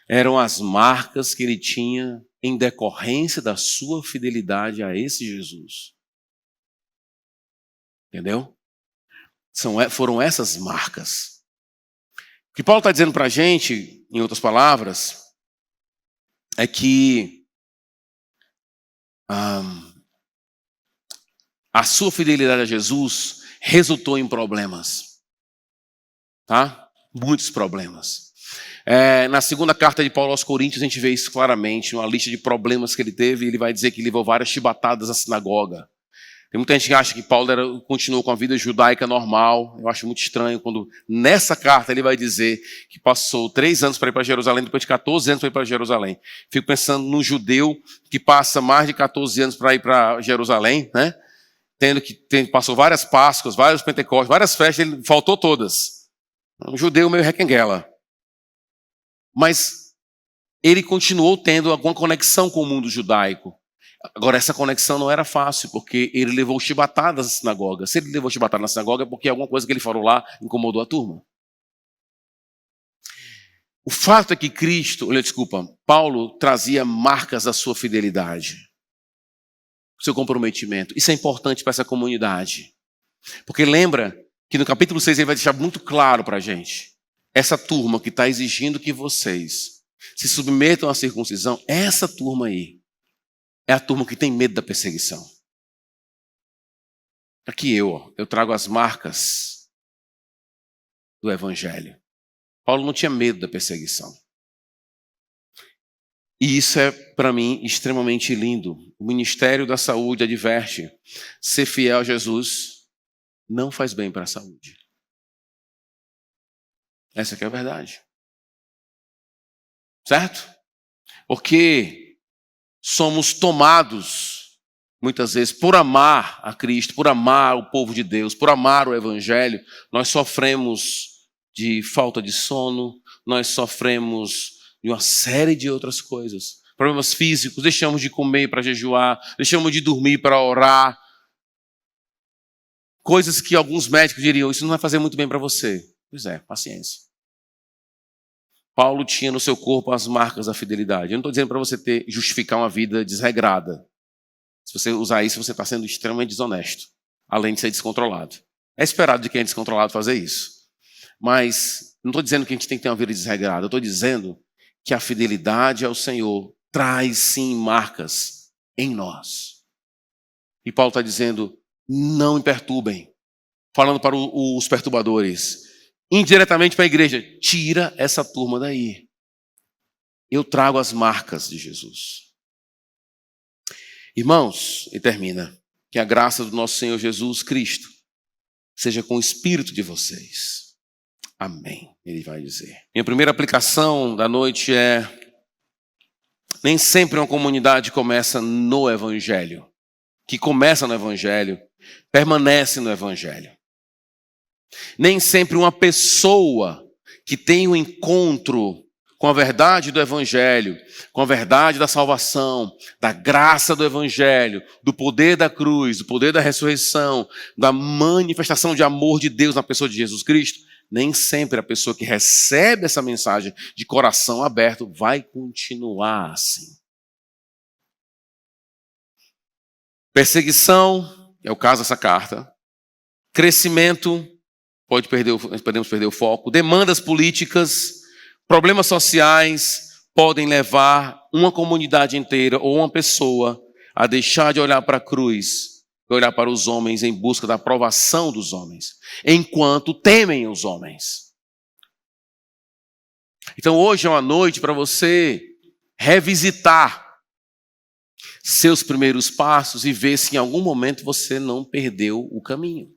Eram as marcas que ele tinha em decorrência da sua fidelidade a esse Jesus. Entendeu? Foram essas marcas. O que Paulo está dizendo para a gente, em outras palavras, é que a sua fidelidade a Jesus resultou em problemas. Tá? Muitos problemas. Na segunda carta de Paulo aos Coríntios, a gente vê isso claramente, uma lista de problemas que ele teve, e ele vai dizer que levou várias chibatadas à sinagoga. Tem muita gente que acha que Paulo continuou com a vida judaica normal. Eu acho muito estranho quando nessa carta ele vai dizer que passou 3 anos para ir para Jerusalém, depois de 14 anos para ir para Jerusalém. Fico pensando num judeu que passa mais de 14 anos para ir para Jerusalém, né? Passou várias Páscoas, vários Pentecostes, várias festas, ele faltou todas. Um judeu meio requenguela. Mas ele continuou tendo alguma conexão com o mundo judaico. Agora, essa conexão não era fácil, porque ele levou chibatadas na sinagoga. Se ele levou chibatadas na sinagoga, é porque alguma coisa que ele falou lá incomodou a turma. O fato é que Paulo trazia marcas da sua fidelidade, seu comprometimento. Isso é importante para essa comunidade. Porque lembra que no capítulo 6 ele vai deixar muito claro para a gente. Essa turma que está exigindo que vocês se submetam à circuncisão, essa turma aí é a turma que tem medo da perseguição. Aqui eu trago as marcas do Evangelho. Paulo não tinha medo da perseguição. E isso é, para mim, extremamente lindo. O Ministério da Saúde adverte: ser fiel a Jesus não faz bem para a saúde. Essa que é a verdade. Certo? Porque somos tomados, muitas vezes, por amar a Cristo, por amar o povo de Deus, por amar o Evangelho. Nós sofremos de falta de sono, nós sofremos de uma série de outras coisas. Problemas físicos, deixamos de comer para jejuar, deixamos de dormir para orar. Coisas que alguns médicos diriam: isso não vai fazer muito bem para você. Pois é, paciência. Paulo tinha no seu corpo as marcas da fidelidade. Eu não estou dizendo para você justificar uma vida desregrada. Se você usar isso, você está sendo extremamente desonesto, além de ser descontrolado. É esperado de quem é descontrolado fazer isso. Mas não estou dizendo que a gente tem que ter uma vida desregrada. Eu estou dizendo que a fidelidade ao Senhor traz sim marcas em nós. E Paulo está dizendo: não me perturbem. Falando para os perturbadores, indiretamente para a igreja: tira essa turma daí. Eu trago as marcas de Jesus. Irmãos, e termina: que a graça do nosso Senhor Jesus Cristo seja com o espírito de vocês. Amém. Ele vai dizer. Minha primeira aplicação da noite é: nem sempre uma comunidade começa no Evangelho. Que começa no Evangelho, permanece no Evangelho. Nem sempre uma pessoa que tem um encontro com a verdade do Evangelho, com a verdade da salvação, da graça do Evangelho, do poder da cruz, do poder da ressurreição, da manifestação de amor de Deus na pessoa de Jesus Cristo, nem sempre a pessoa que recebe essa mensagem de coração aberto vai continuar assim. Perseguição, é o caso dessa carta. Crescimento, podemos perder o foco. Demandas políticas, problemas sociais podem levar uma comunidade inteira ou uma pessoa a deixar de olhar para a cruz e olhar para os homens em busca da aprovação dos homens, enquanto temem os homens. Então hoje é uma noite para você revisitar seus primeiros passos e ver se em algum momento você não perdeu o caminho.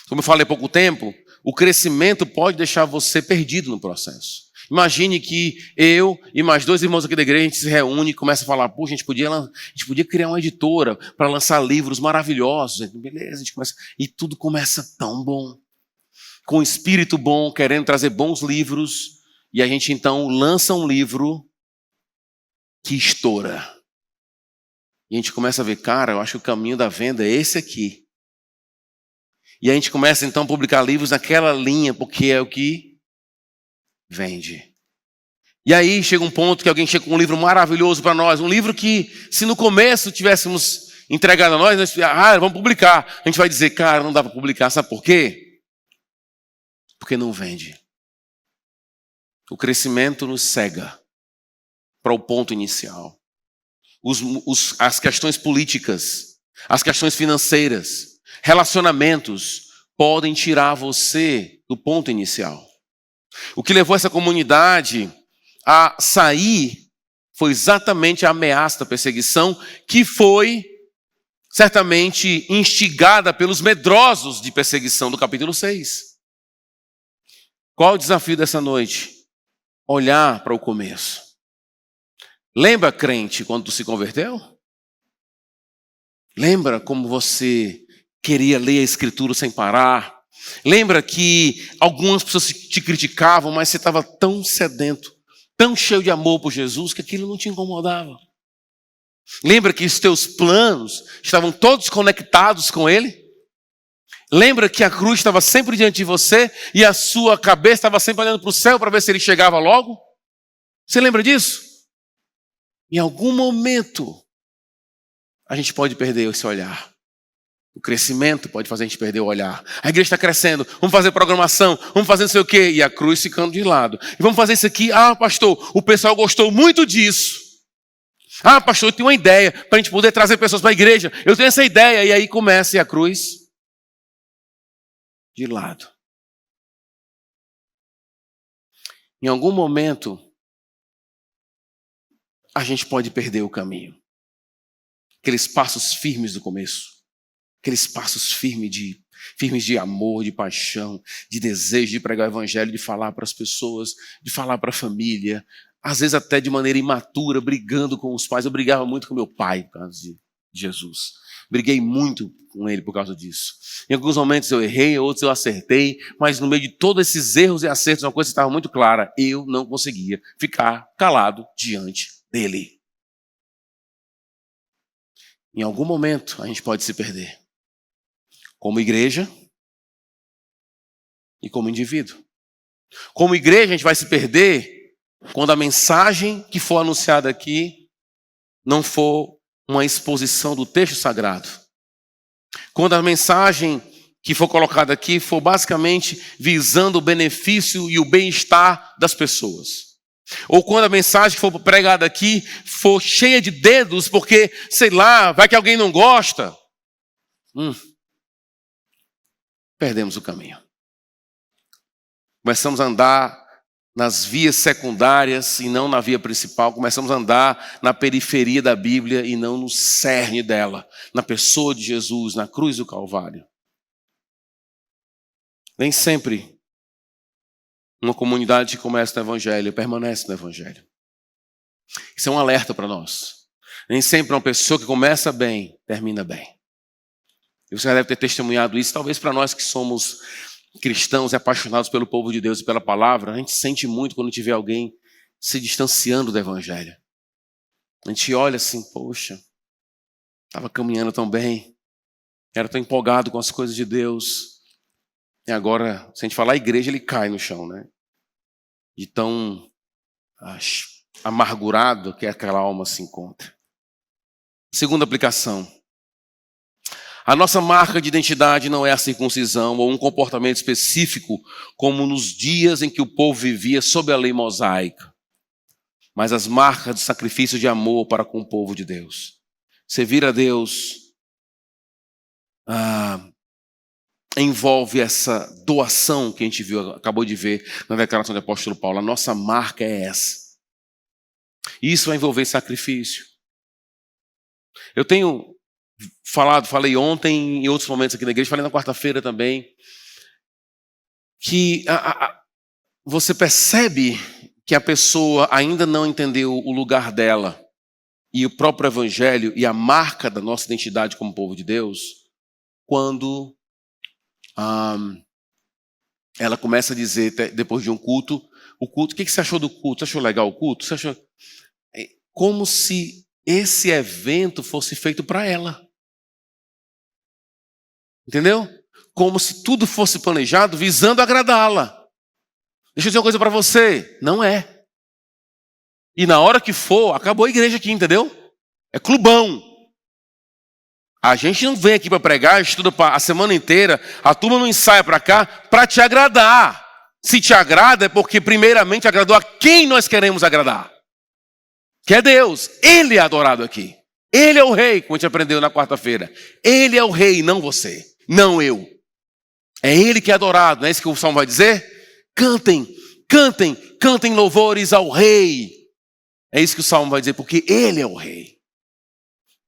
Como eu falei há pouco tempo, o crescimento pode deixar você perdido no processo. Imagine que eu e mais 2 irmãos aqui da igreja, a gente se reúne e começa a falar: puxa, a gente podia criar uma editora para lançar livros maravilhosos. Beleza, a gente começa, e tudo começa tão bom, com um espírito bom, querendo trazer bons livros, e a gente então lança um livro que estoura. E a gente começa a ver: cara, eu acho que o caminho da venda é esse aqui. E a gente começa então a publicar livros naquela linha, porque é o que vende. E aí chega um ponto que alguém chega com um livro maravilhoso para nós, um livro que, se no começo tivéssemos entregado a nós vamos publicar. A gente vai dizer: cara, não dá para publicar. Sabe por quê? Porque não vende. O crescimento nos cega para o ponto inicial. As questões políticas, as questões financeiras, relacionamentos podem tirar você do ponto inicial. O que levou essa comunidade a sair foi exatamente a ameaça da perseguição, que foi certamente instigada pelos medrosos de perseguição do capítulo 6. Qual o desafio dessa noite? Olhar para o começo. Lembra, crente, quando tu se converteu? Lembra como você queria ler a Escritura sem parar? Lembra que algumas pessoas te criticavam, mas você estava tão sedento, tão cheio de amor por Jesus, que aquilo não te incomodava? Lembra que os teus planos estavam todos conectados com Ele? Lembra que a cruz estava sempre diante de você e a sua cabeça estava sempre olhando para o céu para ver se Ele chegava logo? Você lembra disso? Em algum momento, a gente pode perder esse olhar. O crescimento pode fazer a gente perder o olhar. A igreja está crescendo, vamos fazer programação, vamos fazer não sei o quê, e a cruz ficando de lado. E vamos fazer isso aqui, pastor, o pessoal gostou muito disso. Pastor, eu tenho uma ideia para a gente poder trazer pessoas para a igreja. Eu tenho essa ideia, e aí começa a cruz de lado. Em algum momento, a gente pode perder o caminho. Aqueles passos firmes do começo. Aqueles passos firmes de amor, de paixão, de desejo de pregar o evangelho, de falar para as pessoas, de falar para a família. Às vezes até de maneira imatura, brigando com os pais. Eu brigava muito com meu pai por causa de Jesus. Briguei muito com ele por causa disso. Em alguns momentos eu errei, outros eu acertei, mas no meio de todos esses erros e acertos, uma coisa estava muito clara: eu não conseguia ficar calado diante dele. Em algum momento a gente pode se perder. Como igreja e como indivíduo. Como igreja a gente vai se perder quando a mensagem que for anunciada aqui não for uma exposição do texto sagrado. Quando a mensagem que for colocada aqui for basicamente visando o benefício e o bem-estar das pessoas. Ou quando a mensagem que for pregada aqui for cheia de dedos porque, sei lá, vai que alguém não gosta. Perdemos o caminho. Começamos a andar nas vias secundárias e não na via principal. Começamos a andar na periferia da Bíblia e não no cerne dela, na pessoa de Jesus, na cruz do Calvário. Nem sempre uma comunidade que começa no Evangelho permanece no Evangelho. Isso é um alerta para nós. Nem sempre uma pessoa que começa bem, termina bem. E você já deve ter testemunhado isso. Talvez para nós que somos cristãos e apaixonados pelo povo de Deus e pela palavra, a gente sente muito quando a gente vê alguém se distanciando do Evangelho. A gente olha assim, poxa, estava caminhando tão bem, era tão empolgado com as coisas de Deus. E agora, se a gente falar igreja, ele cai no chão, né? De tão amargurado que aquela alma se encontra. Segunda aplicação. A nossa marca de identidade não é a circuncisão ou um comportamento específico como nos dias em que o povo vivia sob a lei mosaica, mas as marcas de sacrifício de amor para com o povo de Deus. Servir a Deus envolve essa doação que a gente acabou de ver na declaração do apóstolo Paulo. A nossa marca é essa. Isso vai envolver sacrifício. Eu tenho falei ontem, em outros momentos aqui na igreja, falei na quarta-feira também, que você percebe que a pessoa ainda não entendeu o lugar dela e o próprio evangelho e a marca da nossa identidade como povo de Deus, quando ela começa a dizer, depois de um culto, o que você achou do culto? Você achou legal o culto? Você achou... Como se esse evento fosse feito para ela. Entendeu? Como se tudo fosse planejado visando agradá-la. Deixa eu dizer uma coisa para você. Não é. E na hora que for, acabou a igreja aqui, entendeu? É clubão. A gente não vem aqui para pregar, estuda a semana inteira, a turma não ensaia para cá para te agradar. Se te agrada é porque primeiramente agradou a quem nós queremos agradar. Que é Deus. Ele é adorado aqui. Ele é o rei, como a gente aprendeu na quarta-feira. Ele é o rei, não você. Não eu. É ele que é adorado, não é isso que o Salmo vai dizer? Cantem, cantem, cantem louvores ao rei. É isso que o Salmo vai dizer, porque ele é o rei.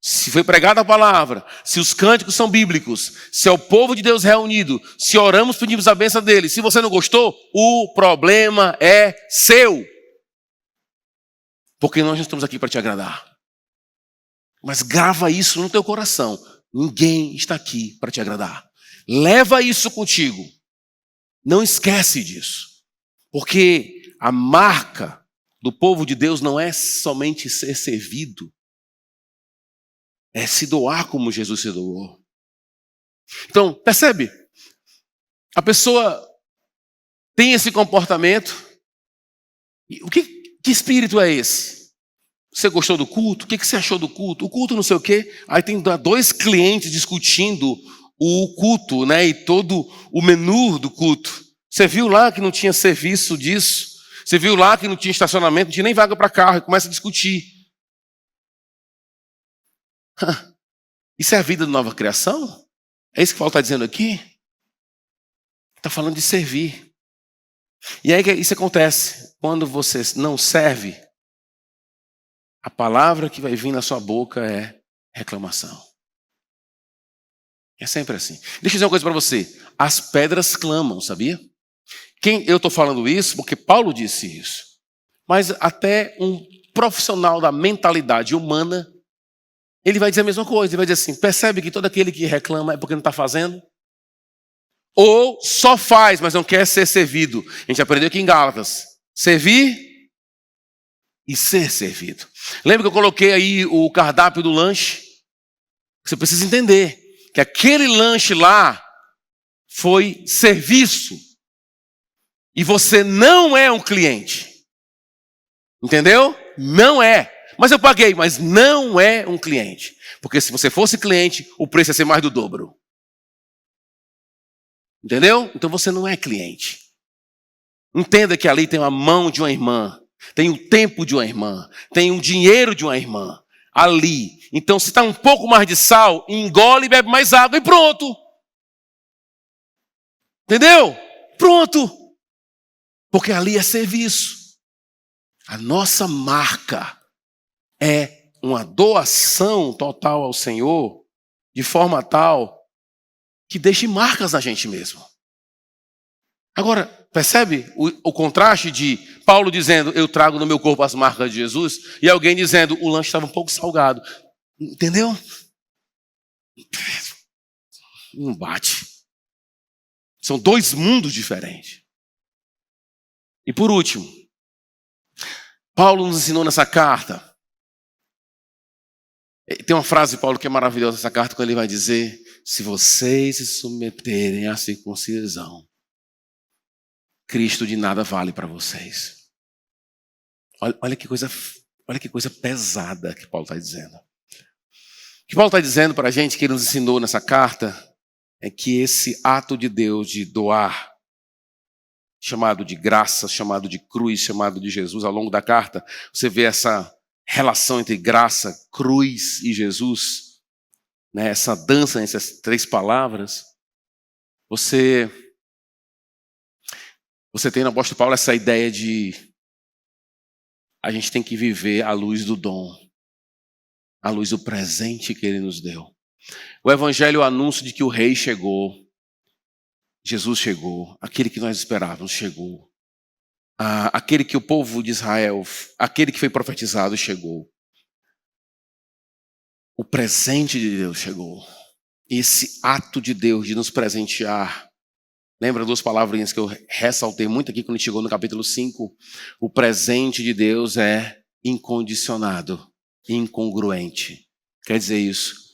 se foi pregada a palavra, se os cânticos são bíblicos, se é o povo de Deus reunido, se oramos, pedimos a bênção dele, se você não gostou, o problema é seu. Porque nós não estamos aqui para te agradar. Mas grava isso no teu coração. Ninguém está aqui para te agradar. Leva isso contigo. Não esquece disso. Porque a marca do povo de Deus não é somente ser servido. É se doar como Jesus se doou. Então, percebe? A pessoa tem esse comportamento. Que espírito é esse? Você gostou do culto? O que você achou do culto? O culto não sei o quê. Aí tem dois clientes discutindo o culto, né? E todo o menu do culto. Você viu lá que não tinha serviço disso? Você viu lá que não tinha estacionamento, não tinha nem vaga para carro, e começa a discutir. Isso é a vida de nova criação? É isso que Paulo está dizendo aqui? Está falando de servir. E aí isso acontece. Quando você não serve, a palavra que vai vir na sua boca é reclamação. É sempre assim. Deixa eu dizer uma coisa para você. As pedras clamam, sabia? Eu estou falando isso porque Paulo disse isso. Mas até um profissional da mentalidade humana, ele vai dizer a mesma coisa. Ele vai dizer assim, percebe que todo aquele que reclama é porque não está fazendo? Ou só faz, mas não quer ser servido. A gente aprendeu aqui em Gálatas. Servir e ser servido. Lembra que eu coloquei aí o cardápio do lanche? Você precisa entender que aquele lanche lá foi serviço. E você não é um cliente. Entendeu? Não é. Mas eu paguei, mas não é um cliente. Porque se você fosse cliente, o preço ia ser mais do dobro. Entendeu? Então você não é cliente. Entenda que ali tem a mão de uma irmã, tem o tempo de uma irmã, tem o dinheiro de uma irmã. Ali. Então se está um pouco mais de sal, engole e bebe mais água e pronto. Entendeu? Pronto. Porque ali é serviço. A nossa marca é uma doação total ao Senhor, de forma tal que deixe marcas na gente mesmo. Agora, percebe o contraste de Paulo dizendo, eu trago no meu corpo as marcas de Jesus, e alguém dizendo, o lanche estava um pouco salgado. Entendeu? Não bate. São dois mundos diferentes. E por último, Paulo nos ensinou nessa carta. Tem uma frase de Paulo que é maravilhosa nessa carta, quando ele vai dizer, se vocês se submeterem à circuncisão, Cristo de nada vale para vocês. Olha que coisa pesada que Paulo está dizendo. O que Paulo está dizendo para a gente, que ele nos ensinou nessa carta, é que esse ato de Deus de doar, chamado de graça, chamado de cruz, chamado de Jesus, ao longo da carta, você vê essa relação entre graça, cruz e Jesus, né? Essa dança entre essas três palavras. Você tem no apóstolo Paulo essa ideia de a gente tem que viver à luz do dom, à luz do presente que ele nos deu. O evangelho é o anúncio de que o rei chegou, Jesus chegou, aquele que nós esperávamos chegou. Aquele que o povo de Israel, aquele que foi profetizado chegou. O presente de Deus chegou. Esse ato de Deus de nos presentear. Lembra duas palavrinhas que eu ressaltei muito aqui quando chegou no capítulo 5? O presente de Deus é incondicionado, incongruente. Quer dizer isso?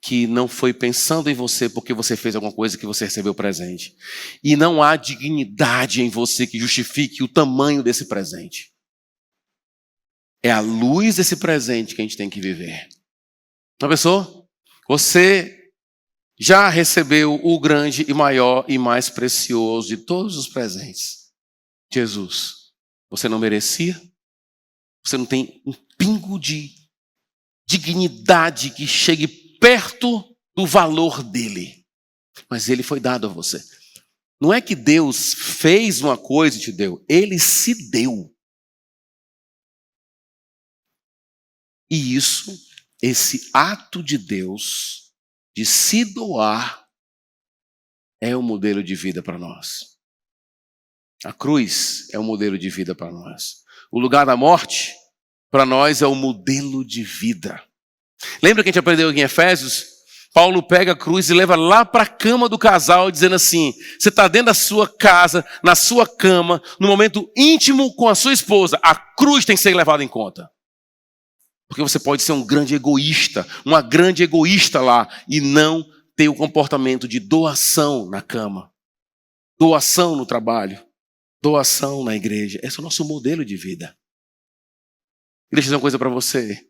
Que não foi pensando em você porque você fez alguma coisa que você recebeu presente. E não há dignidade em você que justifique o tamanho desse presente. É à luz desse presente que a gente tem que viver. Não pensou? Você já recebeu o grande e maior e mais precioso de todos os presentes. Jesus. Você não merecia? Você não tem um pingo de dignidade que chegue perto do valor dele. Mas ele foi dado a você. Não é que Deus fez uma coisa e te deu. Ele se deu. E isso esse ato de Deus de se doar é o modelo de vida para nós. A cruz é o modelo de vida para nós. O lugar da morte, para nós, é o modelo de vida. Lembra que a gente aprendeu aqui em Efésios? Paulo pega a cruz e leva lá para a cama do casal, dizendo assim, você está dentro da sua casa, na sua cama, no momento íntimo com a sua esposa, a cruz tem que ser levada em conta. Porque você pode ser um grande egoísta, uma grande egoísta lá, e não ter o comportamento de doação na cama, doação no trabalho, doação na igreja. Esse é o nosso modelo de vida. Deixa eu dizer uma coisa para você.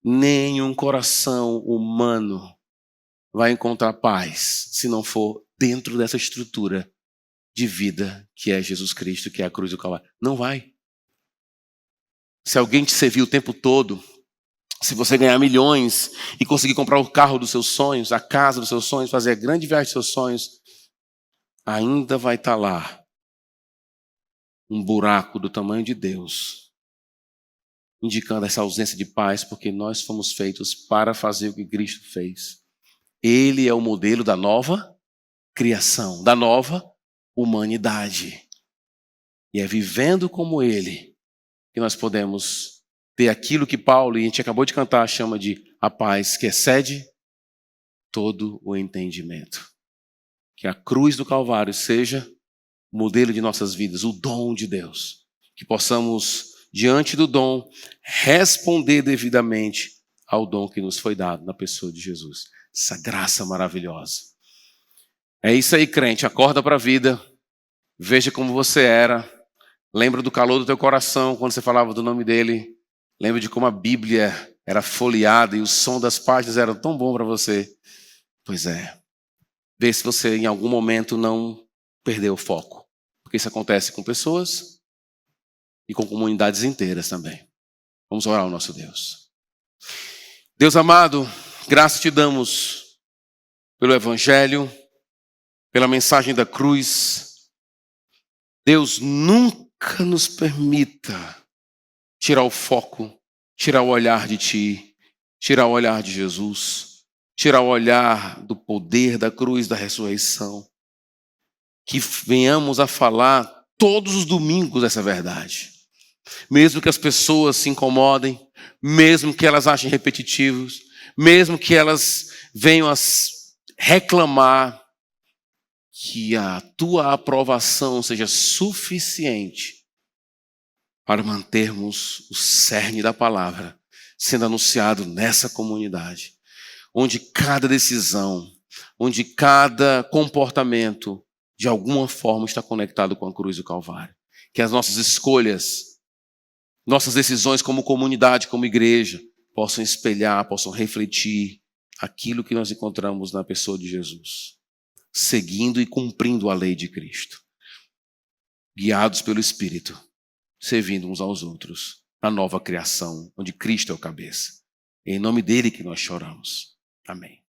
Nenhum coração humano vai encontrar paz se não for dentro dessa estrutura de vida que é Jesus Cristo, que é a cruz do Calvário. Não vai. Se alguém te servir o tempo todo, se você ganhar milhões e conseguir comprar o carro dos seus sonhos, a casa dos seus sonhos, fazer a grande viagem dos seus sonhos, ainda vai estar lá um buraco do tamanho de Deus, indicando essa ausência de paz, porque nós fomos feitos para fazer o que Cristo fez. Ele é o modelo da nova criação, da nova humanidade. E é vivendo como Ele que nós podemos ter aquilo que Paulo, e a gente acabou de cantar, chama de a paz que excede todo o entendimento. Que a cruz do Calvário seja o modelo de nossas vidas, o dom de Deus. Que possamos, diante do dom, responder devidamente ao dom que nos foi dado na pessoa de Jesus. Essa graça maravilhosa. É isso aí, crente. Acorda para a vida. Veja como você era. Lembra do calor do teu coração quando você falava do nome dele. Lembra de como a Bíblia era folheada e o som das páginas era tão bom para você. Pois é. Vê se você em algum momento não perdeu o foco. Porque isso acontece com pessoas e com comunidades inteiras também. Vamos orar ao nosso Deus. Deus amado, graças te damos pelo Evangelho, pela mensagem da cruz. Deus, nunca nos permita tirar o foco, tirar o olhar de Ti, tirar o olhar de Jesus, tirar o olhar do poder da cruz, da ressurreição. Que venhamos a falar todos os domingos essa verdade. Mesmo que as pessoas se incomodem, mesmo que elas achem repetitivos, mesmo que elas venham a reclamar, que a tua aprovação seja suficiente para mantermos o cerne da palavra sendo anunciado nessa comunidade, onde cada decisão, onde cada comportamento de alguma forma está conectado com a cruz do Calvário. Que as nossas escolhas, nossas decisões como comunidade, como igreja, possam espelhar, possam refletir aquilo que nós encontramos na pessoa de Jesus, seguindo e cumprindo a lei de Cristo, guiados pelo Espírito, servindo uns aos outros, na nova criação, onde Cristo é o cabeça. É em nome dele que nós choramos. Amém.